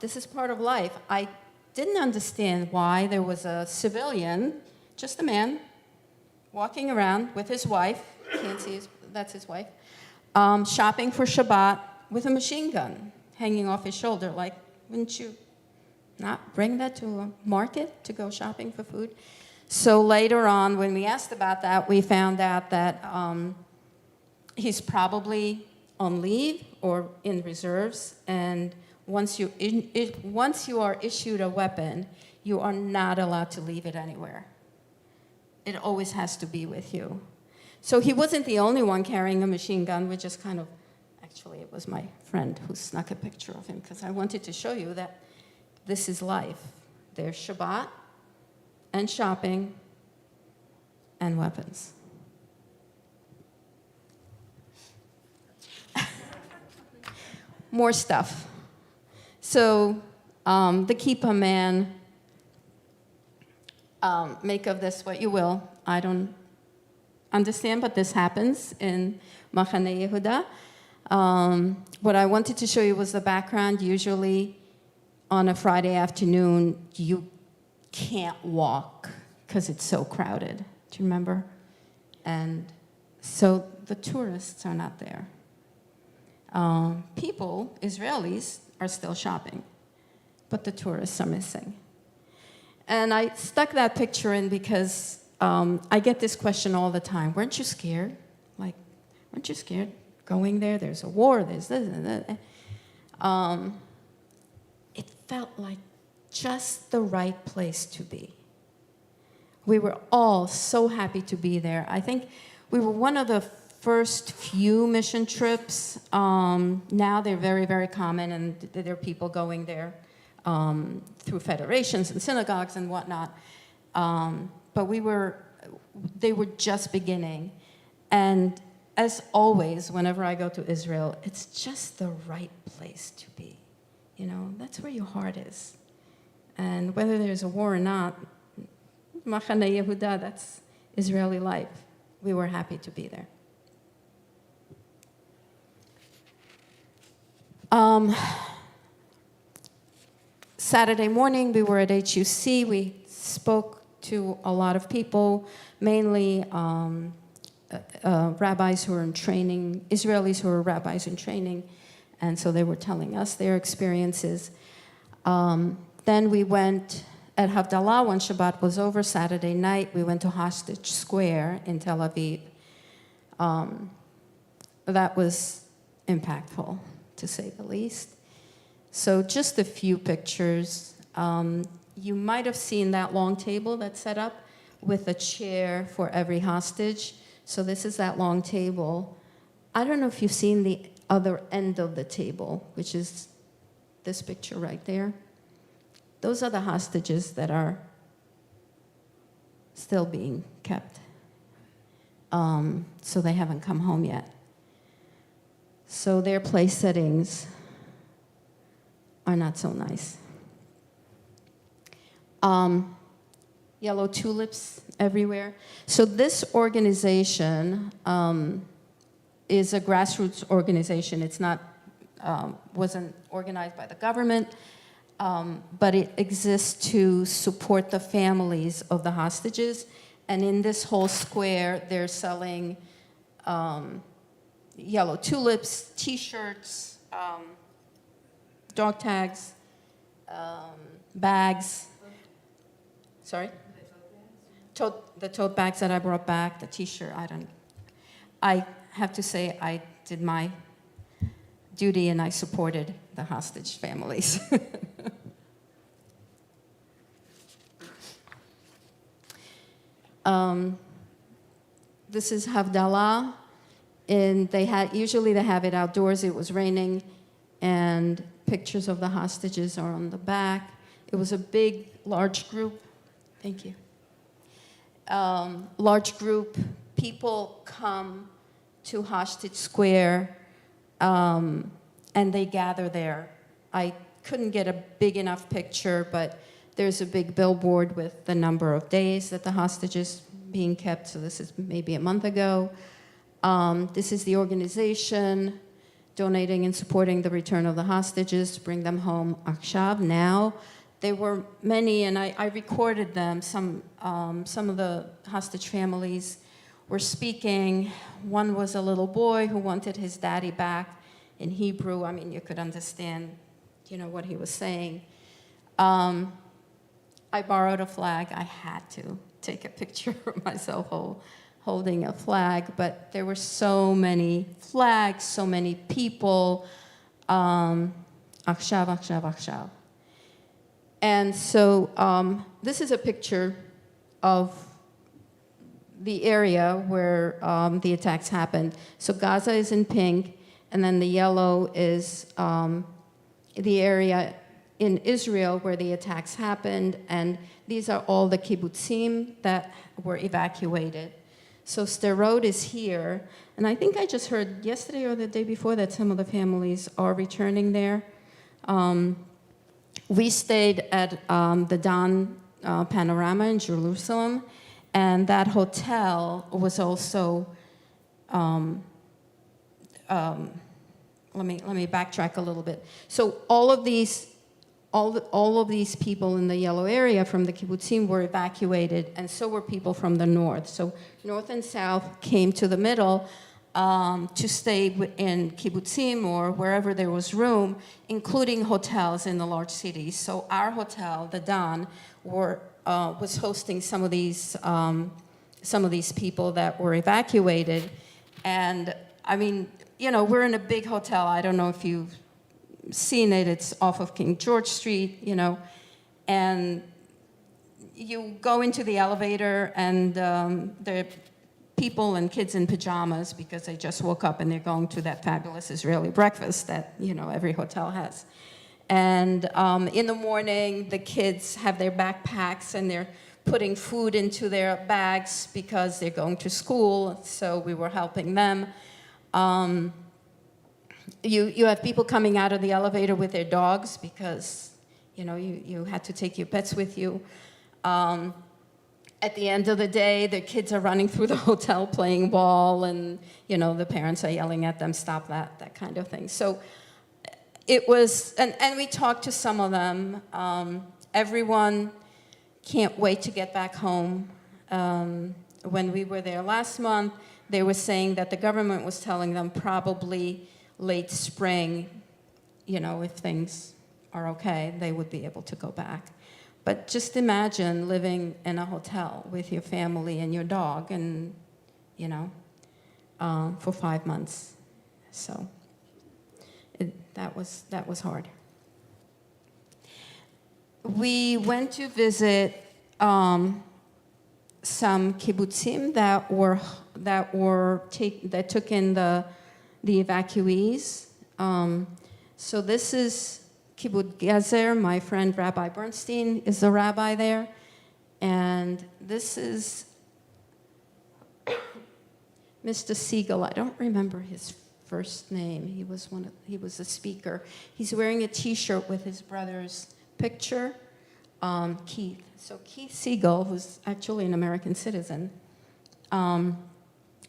this is part of life. I didn't understand why there was a civilian, just a man, walking around with his wife, can't see that's his wife, shopping for Shabbat with a machine gun hanging off his shoulder. Like, wouldn't you not bring that to a market to go shopping for food? So later on, when we asked about that, we found out that he's probably on leave or in reserves, and once you are issued a weapon, you are not allowed to leave it anywhere. it always has to be with you. So he wasn't the only one carrying a machine gun. We just kind of, actually, it was my friend who snuck a picture of him because I wanted to show you that this is life. There's Shabbat and shopping and weapons. More stuff. So the kippah man, make of this what you will. I don't understand, but this happens in Machane Yehuda. What I wanted to show you was the background. Usually on a Friday afternoon, you can't walk because it's so crowded. Do you remember? And so the tourists are not there. People, Israelis, are still shopping, but the tourists are missing. And I stuck that picture in because I get this question all the time. Weren't you scared? Like, weren't you scared going there? There's a war, there's this and that. It felt like just the right place to be. We were all so happy to be there. I think we were one of the first few mission trips. Now they're very, very common, and there are people going there through federations and synagogues and whatnot. But they were just beginning. And as always, whenever I go to Israel, it's just the right place to be. You know, that's where your heart is. And whether there's a war or not, Machane Yehuda, that's Israeli life. We were happy to be there. Saturday morning, we were at HUC. We spoke to a lot of people, mainly rabbis who are in training, Israelis who are rabbis in training, and so they were telling us their experiences. Then we went at Havdalah when Shabbat was over, Saturday night, we went to Hostage Square in Tel Aviv. That was impactful, to say the least. So just a few pictures. You might have seen that long table that's set up with a chair for every hostage. So this is that long table. I don't know if you've seen the other end of the table, which is this picture right there. Those are the hostages that are still being kept. So they haven't come home yet. So their place settings are not so nice. Yellow tulips everywhere. So this organization is a grassroots organization. It's not, wasn't organized by the government, but it exists to support the families of the hostages. And in this whole square, they're selling yellow tulips, T-shirts, dog tags, bags. Sorry? The tote bags that I brought back, the T-shirt, I have to say I did my duty and I supported the hostage families. This is Havdalah, and usually they have it outdoors. It was raining, and pictures of the hostages are on the back. It was a big, large group. Thank you. Large group. People come to Hostage Square, and they gather there. I couldn't get a big enough picture, but there's a big billboard with the number of days that the hostages being kept. So this is maybe a month ago. This is the organization donating and supporting the return of the hostages to bring them home Akshav now. There were many, and I recorded them. Some of the hostage families were speaking. One was a little boy who wanted his daddy back in Hebrew. I mean, you could understand, what he was saying. I borrowed a flag. I had to take a picture of myself holding a flag, but there were so many flags, so many people. Akshav, Akshav, Akshav. And so this is a picture of the area where the attacks happened. So Gaza is in pink, and then the yellow is the area in Israel where the attacks happened, and these are all the kibbutzim that were evacuated. So Sderot is here, and I think I just heard yesterday or the day before that some of the families are returning there. We stayed at the Dan Panorama in Jerusalem, and that hotel was also, let me backtrack a little bit. So all of these people in the yellow area from the kibbutzim were evacuated, and so were people from the north. So north and south came to the middle to stay in kibbutzim or wherever there was room, including hotels in the large cities. So our hotel, the Dan, was hosting some of these people that were evacuated. And I mean, you know, we're in a big hotel. I don't know if you've seen it. It's off of King George Street, you know, and you go into the elevator and there are people and kids in pajamas because they just woke up and they're going to that fabulous Israeli breakfast that, you know, every hotel has. And in the morning, the kids have their backpacks and they're putting food into their bags because they're going to school, so we were helping them. You have people coming out of the elevator with their dogs because, you know, you had to take your pets with you. At the end of the day, the kids are running through the hotel playing ball, and, you know, the parents are yelling at them, stop that kind of thing. So it was, and we talked to some of them. Everyone can't wait to get back home. When we were there last month, they were saying that the government was telling them probably late spring, you know, if things are okay, they would be able to go back. But just imagine living in a hotel with your family and your dog and, you know, for 5 months. So that was hard. We went to visit some kibbutzim that took in the evacuees. So this is Kibbutz Gezer. My friend Rabbi Bernstein is the rabbi there. And this is Mr. Siegel. I don't remember his first name. He was a speaker. He's wearing a T-shirt with his brother's picture, Keith. So Keith Siegel, who's actually an American citizen,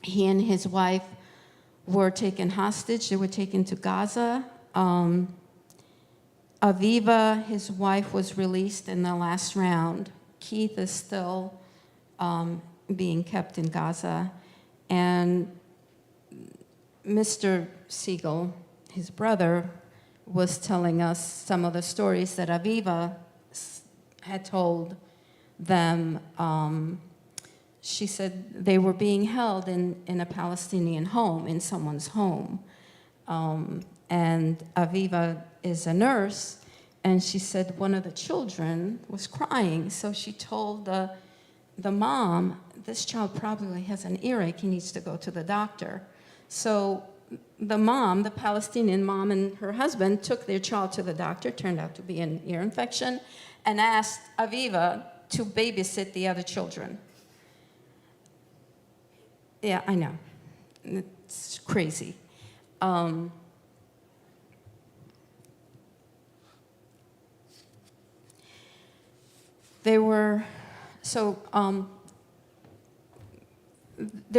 he and his wife were taken hostage. They were taken to Gaza. Aviva, his wife, was released in the last round. Keith is still being kept in Gaza. And Mr. Siegel, his brother, was telling us some of the stories that Aviva had told them. She said they were being held in a Palestinian home, in someone's home. And Aviva is a nurse, and she said one of the children was crying. So she told the mom, this child probably has an earache, he needs to go to the doctor. So the mom, the Palestinian mom, and her husband took their child to the doctor, turned out to be an ear infection, and asked Aviva to babysit the other children. Yeah, I know. It's crazy. There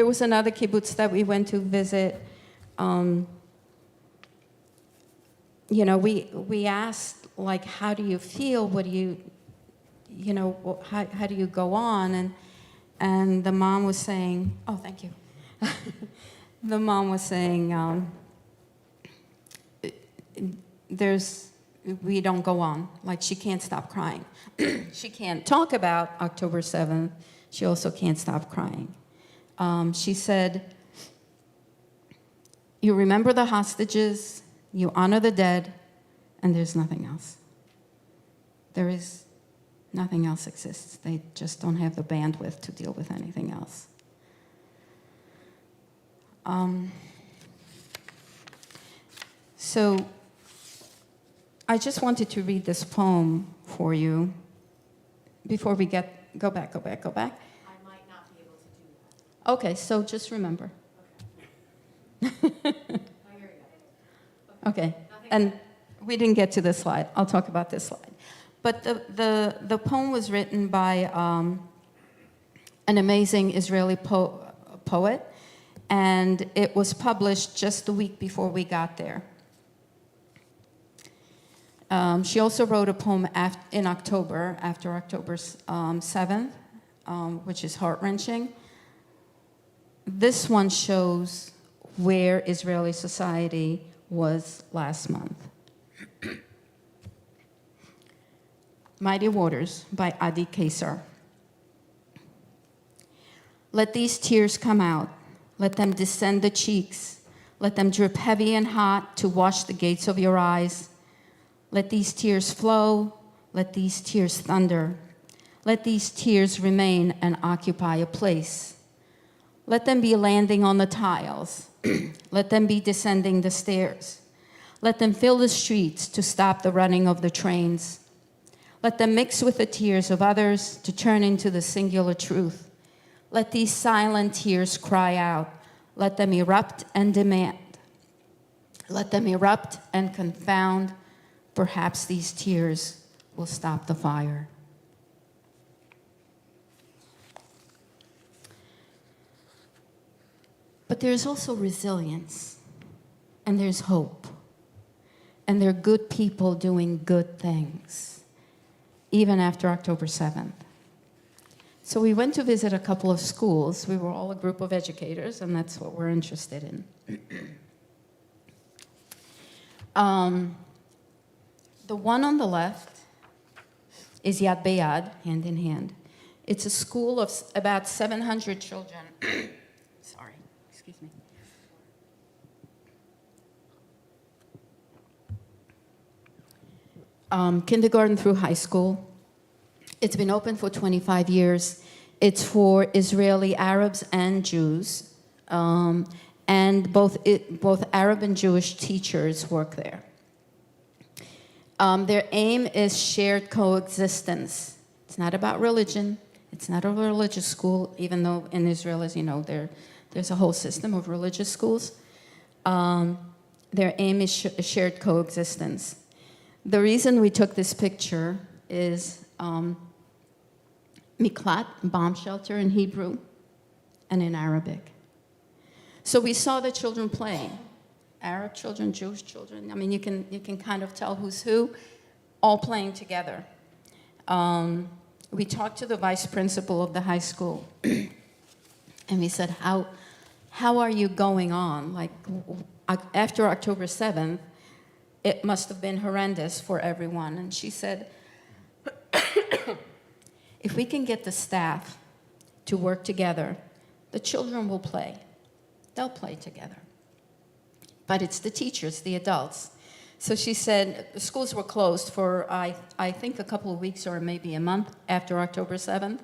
was another kibbutz that we went to visit. You know, we asked, like, how do you feel? What do you know, how do you go on? And the mom was saying, oh, thank you. The mom was saying, we don't go on. Like, she can't stop crying. She can't talk about October 7th. She also can't stop crying. She said, you remember the hostages, you honor the dead, and there's nothing else. There is nothing else exists. They just don't have the bandwidth to deal with anything else. So I just wanted to read this poem for you before we go back. I might not be able to do that. Okay, so just remember. Oh, here we go. Okay, and we didn't get to this slide. I'll talk about this slide. But the poem was written by an amazing Israeli poet, and it was published just the week before we got there. She also wrote a poem in October, after October 7th, which is heart-wrenching. This one shows where Israeli society was last month. Mighty Waters by Adi Kesar. Let these tears come out. Let them descend the cheeks. Let them drip heavy and hot to wash the gates of your eyes. Let these tears flow. Let these tears thunder. Let these tears remain and occupy a place. Let them be landing on the tiles. Let them be descending the stairs. Let them fill the streets to stop the running of the trains. Let them mix with the tears of others to turn into the singular truth. Let these silent tears cry out. Let them erupt and demand. Let them erupt and confound. Perhaps these tears will stop the fire. But there's also resilience, and there's hope, and there are good people doing good things, even after October 7th. So we went to visit a couple of schools. We were all a group of educators, and that's what we're interested in. The one on the left is Yad B'Yad, hand in hand. It's a school of about 700 children. Sorry, excuse me. Kindergarten through high school. It's been open for 25 years. It's for Israeli Arabs and Jews, and both Arab and Jewish teachers work there. Their aim is shared coexistence. It's not about religion. It's not a religious school, even though in Israel, as you know, there's a whole system of religious schools. Their aim is shared coexistence. The reason we took this picture is miklat, bomb shelter in Hebrew, and in Arabic. So we saw the children playing. Arab children, Jewish children. I mean, you can kind of tell who's who, all playing together. We talked to the vice principal of the high school, and we said, how are you going on? Like, after October 7th, it must have been horrendous for everyone. And she said, if we can get the staff to work together, the children will play. They'll play together. But it's the teachers, the adults. So she said the schools were closed for, I think, a couple of weeks or maybe a month after October 7th.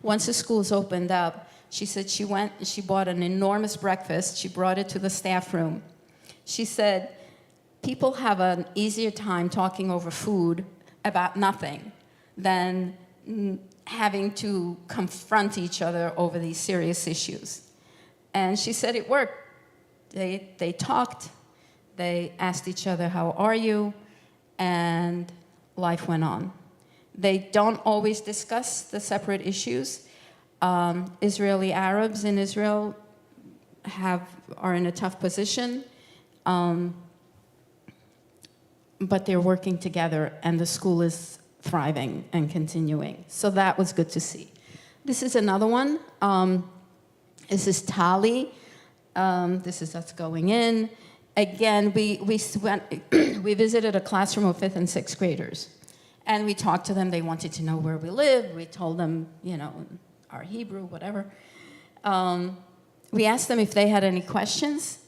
Once the schools opened up, she said she went and she bought an enormous breakfast. She brought it to the staff room. She said, people have an easier time talking over food about nothing than having to confront each other over these serious issues. And she said it worked. They talked, they asked each other, how are you? And life went on. They don't always discuss the separate issues. Israeli Arabs in Israel are in a tough position, but they're working together, and the school is thriving and continuing. So that was good to see. This is another one. This is Tali. This is us going in. Again, we visited a classroom of 5th and 6th graders. And we talked to them. They wanted to know where we lived. We told them, our Hebrew, whatever. We asked them if they had any questions.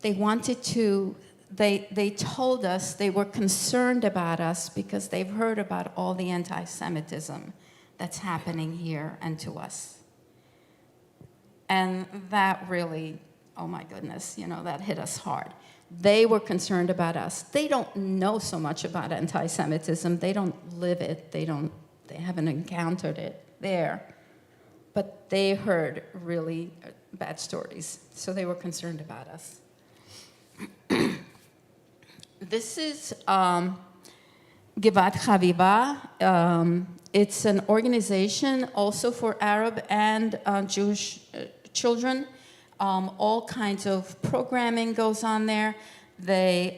They told us they were concerned about us because they've heard about all the anti-Semitism that's happening here and to us. And that really, oh my goodness, that hit us hard. They were concerned about us. They don't know so much about anti-Semitism. They don't live it. They haven't encountered it there. But they heard really bad stories, so they were concerned about us. This is Givat Chaviva. It's an organization also for Arab and Jewish children. All kinds of programming goes on there. The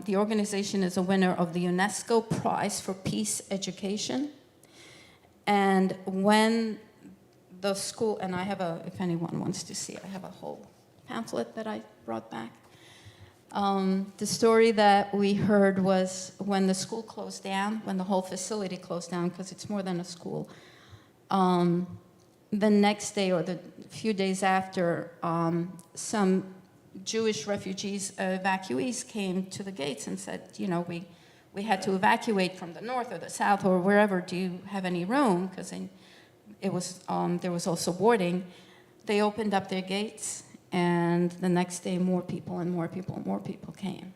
organization is a winner of the UNESCO Prize for Peace Education. And when the school, and I have if anyone wants to see, I have a whole pamphlet that I brought back. The story that we heard was when the school closed down, when the whole facility closed down, because it's more than a school. The next day or the few days after, some Jewish refugees, evacuees came to the gates and said, we had to evacuate from the north or the south or wherever. Do you have any room? Because there was also boarding. They opened up their gates, and the next day more people and more people and more people came.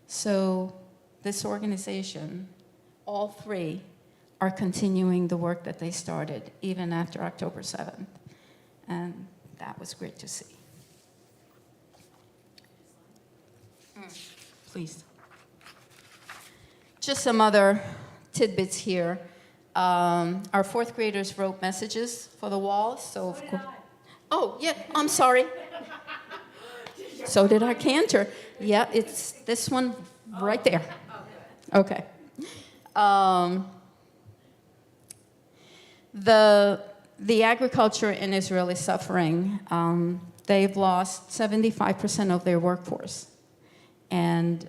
So this organization, all three, are continuing the work that they started even after October 7th. And that was great to see. Please. Just some other tidbits here. Our fourth graders wrote messages for the walls, so of course. Oh, yeah, I'm sorry. So did our Cantor. Yeah, it's this one right there. Okay. The agriculture in Israel is suffering. They've lost 75% of their workforce. And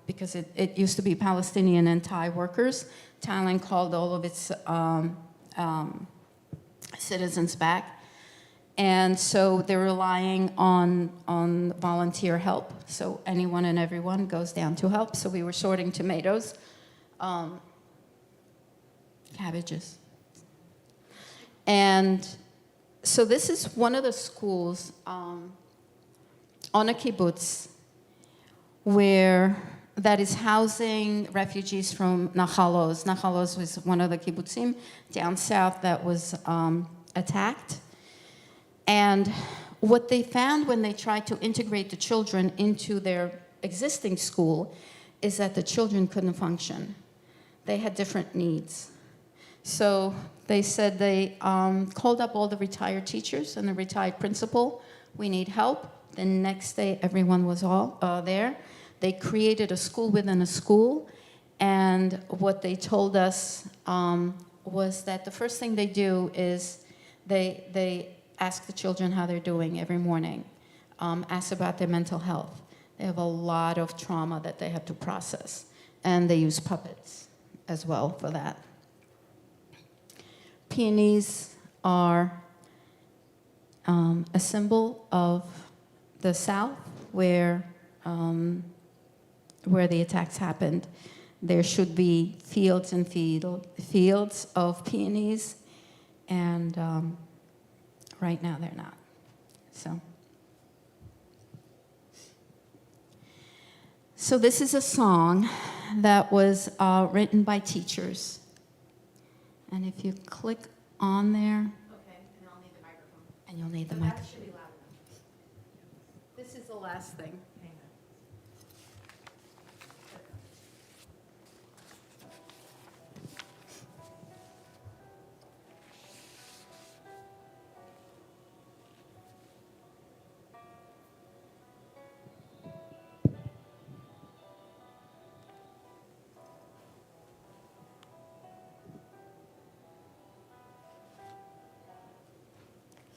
because it used to be Palestinian and Thai workers, Thailand called all of its citizens back. And so they're relying on volunteer help. So anyone and everyone goes down to help. So we were sorting tomatoes, cabbages. And so this is one of the schools on a kibbutz that is housing refugees from Nahal Oz. Nahal Oz was one of the kibbutzim down south that was attacked. And what they found when they tried to integrate the children into their existing school is that the children couldn't function. They had different needs. So they said they called up all the retired teachers and the retired principal. We need help. The next day, everyone was all there. They created a school within a school. And what they told us was that the first thing they do is they ask the children how they're doing every morning, ask about their mental health. They have a lot of trauma that they have to process. And they use puppets as well for that. Peonies are a symbol of the South where the attacks happened. There should be fields and fields of peonies, and right now they're not. So this is a song that was written by teachers. And if you click on there. Okay, and I'll need the microphone. And you'll need the That microphone. should be loud enough. This is the last thing. Hang on.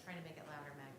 Trying to make it louder, Magda.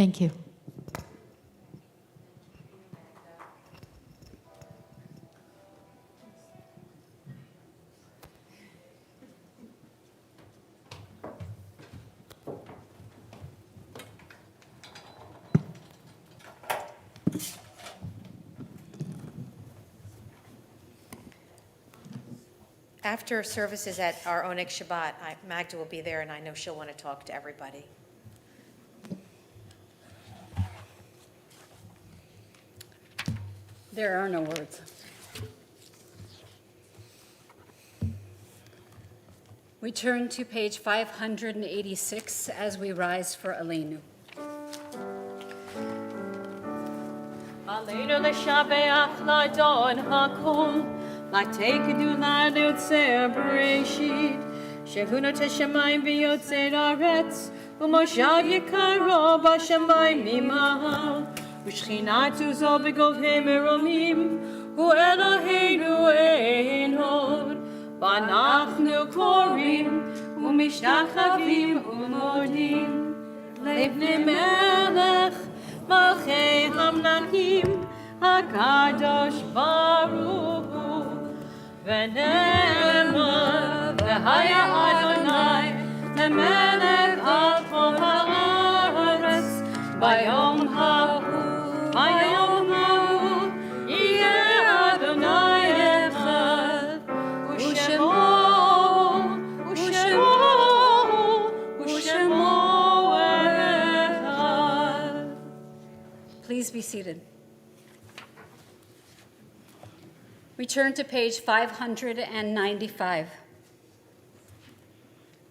Thank you. After services at our Onyx Shabbat, Magda will be there, and I know she'll want to talk to everybody. There are no words. We turn to page 586 as we rise for Aleinu. Aleinu l'shabeach l'adon hakol, l'tekedu l'adotzer bereshit, shevunot hashamayim v'yotzer haaretz, u'moshav yikaro b'shamayim mimahal, u'shchinatu zo b'govhei meromim, u'Eloheinu ein hod, v'anachnu korim, u'mishtachavim u'modim, levnei melech, Malchei Hamnakim, HaKadosh Baruch Hu, V'ne'emar, V'haya Adonai, Lemelech al kol ha'aretz, Bayom ha'hu, Yeh Adonai echad, U'shemo echad. Please be seated. We turn to page 595.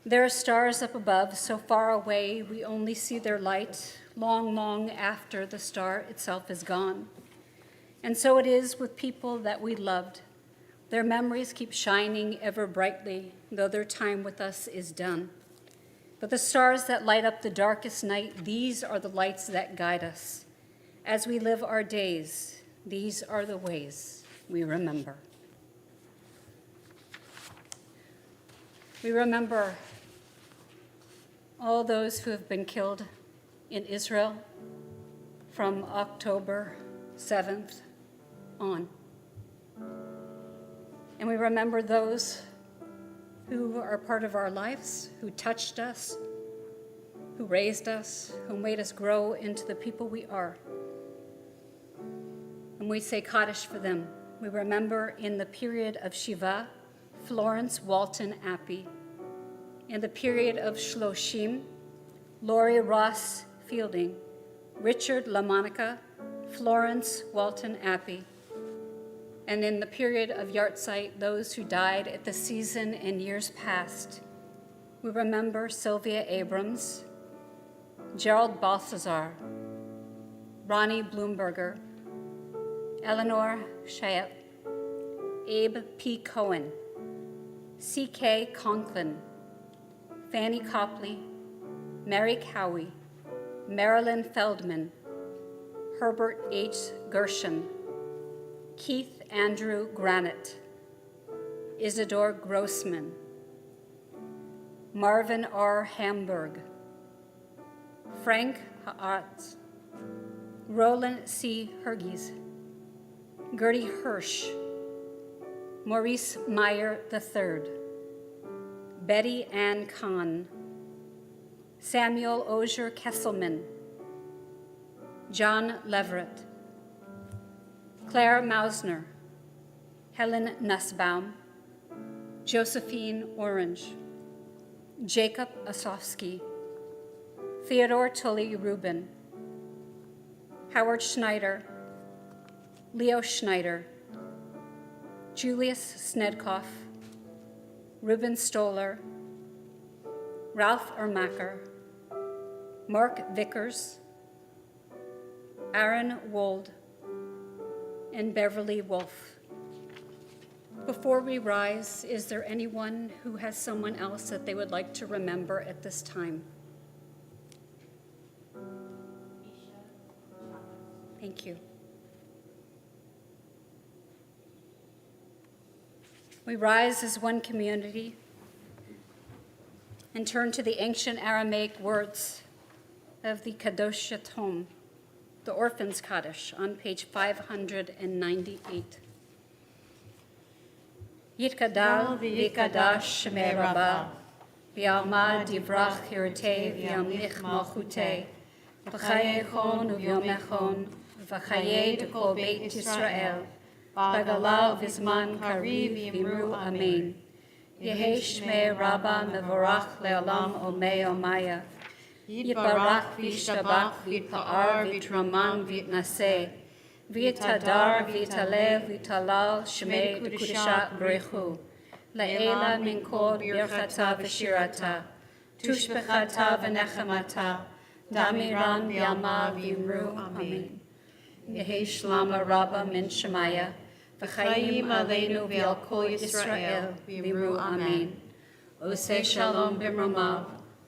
There are stars up above, so far away we only see their light long, long after the star itself is gone. And so it is with people that we loved. Their memories keep shining ever brightly, though their time with us is done. But the stars that light up the darkest night, these are the lights that guide us. As we live our days, these are the ways we remember. We remember all those who have been killed in Israel from October 7th on. And we remember those who are part of our lives, who touched us, who raised us, who made us grow into the people we are. And we say Kaddish for them. We remember in the period of Shiva, Florence Walton Appy. In the period of Shloshim, Lori Ross Fielding, Richard LaMonica, Florence Walton Appy. And in the period of Yartzeit, those who died at the season in years past. We remember Sylvia Abrams, Gerald Balthazar, Ronnie Bloomberger, Eleanor Chayet, Abe P. Cohen, C.K. Conklin, Fanny Copley, Mary Cowie, Marilyn Feldman, Herbert H. Gershon, Keith Andrew Granite, Isidore Grossman, Marvin R. Hamburg, Frank Haaretz, Roland C. Hergies, Gertie Hirsch, Maurice Meyer III, Betty Ann Kahn, Samuel Ozier Kesselman, John Leverett, Claire Mausner, Helen Nussbaum, Josephine Orange, Jacob Osofsky, Theodore Tully Rubin, Howard Schneider, Leo Schneider, Julius Snedkoff, Ruben Stoller, Ralph Ermacher, Mark Vickers, Aaron Wold, and Beverly Wolf. Before we rise, is there anyone who has someone else that they would like to remember at this time? Thank you. We rise as one community and turn to the ancient Aramaic words of the Kadosh Yatom, the Orphans Kaddish, on page 598. Yitkadal v'yikadash shemei Rabba, v'yalma divrach hirtei v'yamlich malchutei, v'chaye chon u'vyomechon, v'chaye dekol beit Yisrael, v'galav v'zman kariv v'imru amen. Yehi shmei Rabba mevorach le'olam omei omaya. Yitbarach v'yishtabach v'yitpa'ar v'yitraman v'yitnaseh. V'yitadar v'yitalev v'yitalal shmei kudushat b'rechu. La'ela min kol birchata v'shirata. Tushbechata v'nechamata. Damiran v'yalma v'yimru amen. Yehi shlama Rabba min Shemaya. V'chayim aleinu v'al kol Yisrael v'yimru amen. Oseh shalom b'mromav.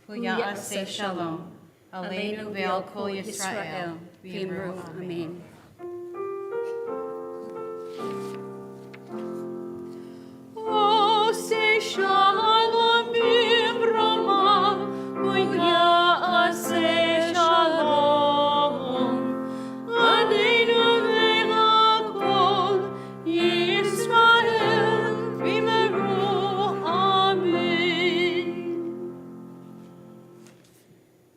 V'ya'aseh shalom. Aleinu v'al kol Yisrael v'yimru amen. Oseh shalom b'mromav. V'ya'aseh shalom. Aleinu v'al kol Yisrael v'yimru amen.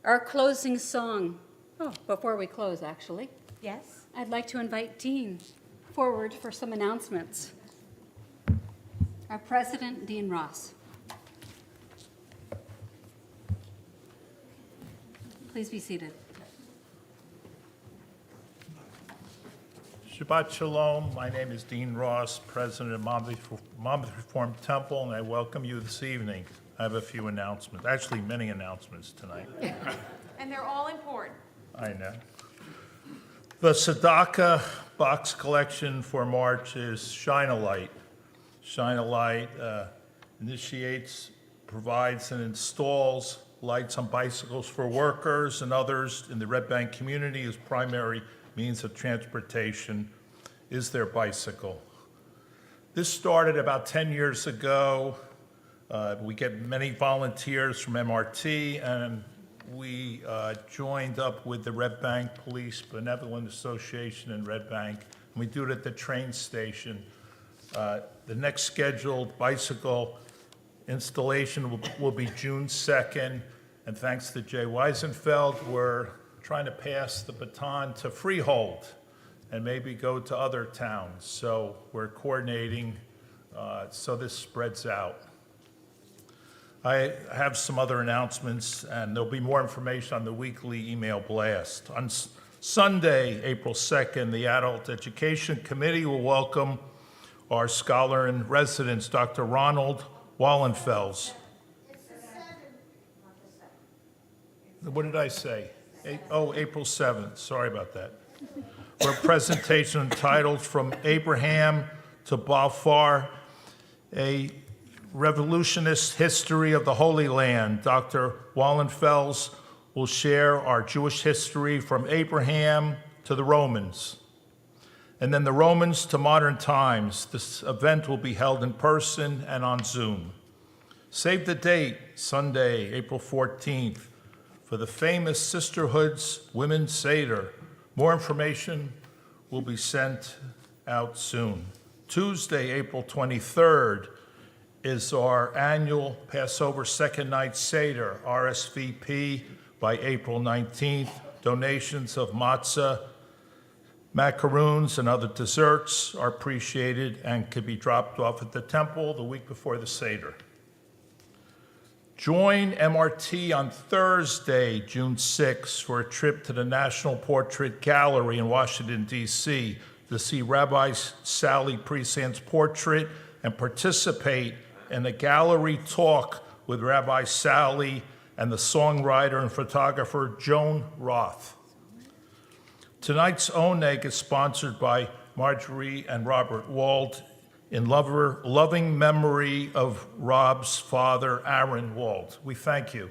Our closing song. Oh, before we close, actually, Yes? I'd like to invite Dean forward for some announcements. Our president, Dean Ross. Please be seated. Shabbat Shalom. My name is Dean Ross, president of Monmouth Reformed Temple, and I welcome you this evening. I have a few announcements, actually many announcements tonight. And they're all important. I know. The Tzedakah box collection for March is Shine a Light. Shine a Light initiates, provides, and installs lights on bicycles for workers and others in the Red Bank community whose primary means of transportation is their bicycle. This started about 10 years ago. We get many volunteers from MRT, and we joined up with the Red Bank Police Benevolent Association in Red Bank, and we do it at the train station. The next scheduled bicycle installation will be June 2nd, and thanks to Jay Weisenfeld, we're trying to pass the baton to Freehold and maybe go to other towns. So we're coordinating so this spreads out. I have some other announcements, and there'll be more information on the weekly email blast. On Sunday, April 2nd, the Adult Education Committee will welcome our scholar in residence, Dr. Ronald Wallenfels. What did I say? April 7th. Sorry about that. For a presentation entitled From Abraham to Balfour, a Revolutionist History of the Holy Land. Dr. Wallenfels will share our Jewish history from Abraham to the Romans, and then the Romans to modern times. This event will be held in person and on Zoom. Save the date, Sunday, April 14th, for the famous Sisterhood's Women's Seder. More information will be sent out soon. Tuesday, April 23rd, is our annual Passover Second Night Seder, RSVP, by April 19th. Donations of matzah, macaroons, and other desserts are appreciated and can be dropped off at the temple the week before the Seder. Join MRT on Thursday, June 6th, for a trip to the National Portrait Gallery in Washington, D.C. to see Rabbi Sally Presant's portrait and participate in a gallery talk with Rabbi Sally and the songwriter and photographer Joan Roth. Tonight's Oneg is sponsored by Marjorie and Robert Wald in loving memory of Rob's father, Aaron Wald. We thank you.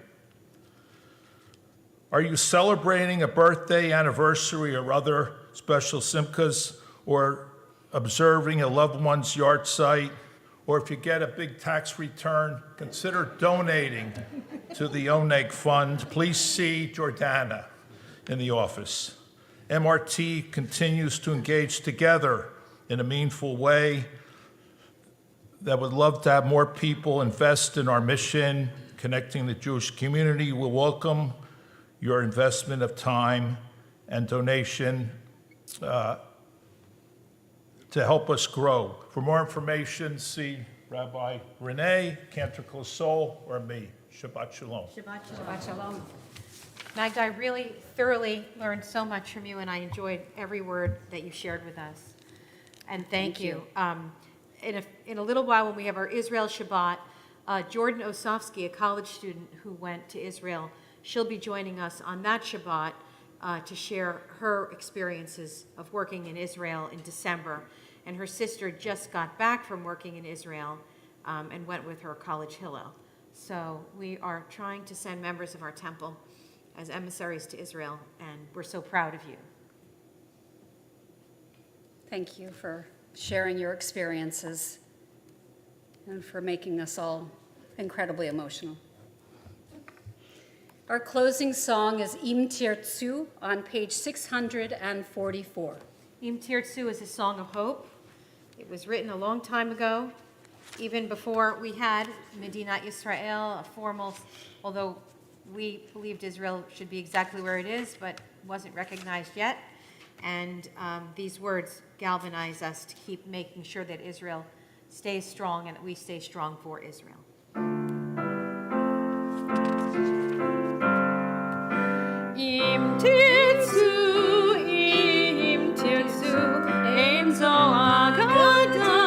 Are you celebrating a birthday, anniversary, or other special simchas, or observing a loved one's yard site? Or if you get a big tax return, consider donating to the Oneg Fund. Please see Jordana. in the office. MRT continues to engage together in a meaningful way that would love to have more people invest in our mission, connecting the Jewish community. We welcome your investment of time and donation to help us grow. For more information, see Rabbi Renee, Cantor, Clissold, or me. Shabbat Shalom. Shabbat shalom. Magda, I really thoroughly learned so much from you, and I enjoyed every word that you shared with us. And thank you. In a little while, when we have our Israel Shabbat, Jordan Osofsky, a college student who went to Israel, she'll be joining us on that Shabbat to share her experiences of working in Israel in December. And her sister just got back from working in Israel and went with her college Hillel. So we are trying to send members of our temple as emissaries to Israel, and we're so proud of you. Thank you for sharing your experiences and for making us all incredibly emotional. Our closing song is Im Tirtzu on page 644. Im Tirtzu is a song of hope. It was written a long time ago, even before we had Medinat Yisrael, a formal, although we believed Israel should be exactly where it is, but wasn't recognized yet. And these words galvanize us to keep making sure that Israel stays strong and that we stay strong for Israel. Im tirtzu, ein zo agada,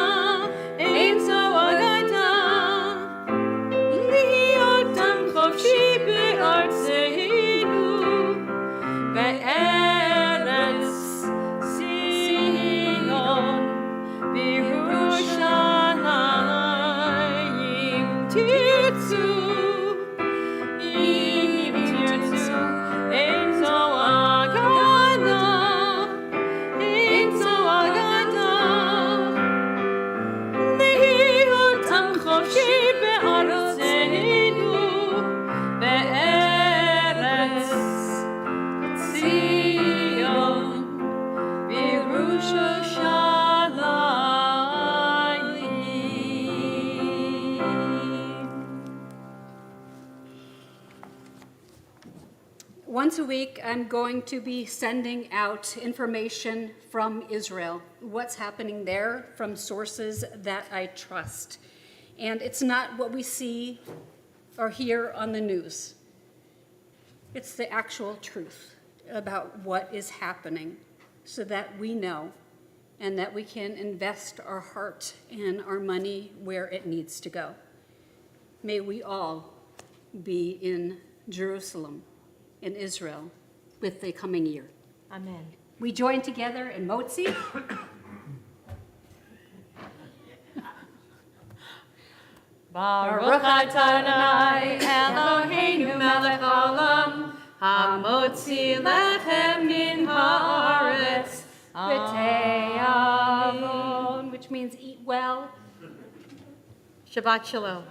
להיות עם חופשי בארצנו, בארץ ציון, בירושלים. תרצו, אם תרצו, אין זו אגדה, אין זו אגדה, להיות עם חופשי בארצנו, בארץ ציון, בירושלים. Once a week, I'm going to be sending out information from Israel, what's happening there from sources that I trust. And it's not what we see or hear on the news. It's the actual truth about what is happening so that we know and that we can invest our heart and our money where it needs to go. May we all be in Jerusalem, in Israel, with the coming year. Amen. We join together in Motzi. Baruch Adonai Eloheinu melech haolam, hamotzi lechem min haaretz, B'te'avon, which means eat well. Shabbat shalom.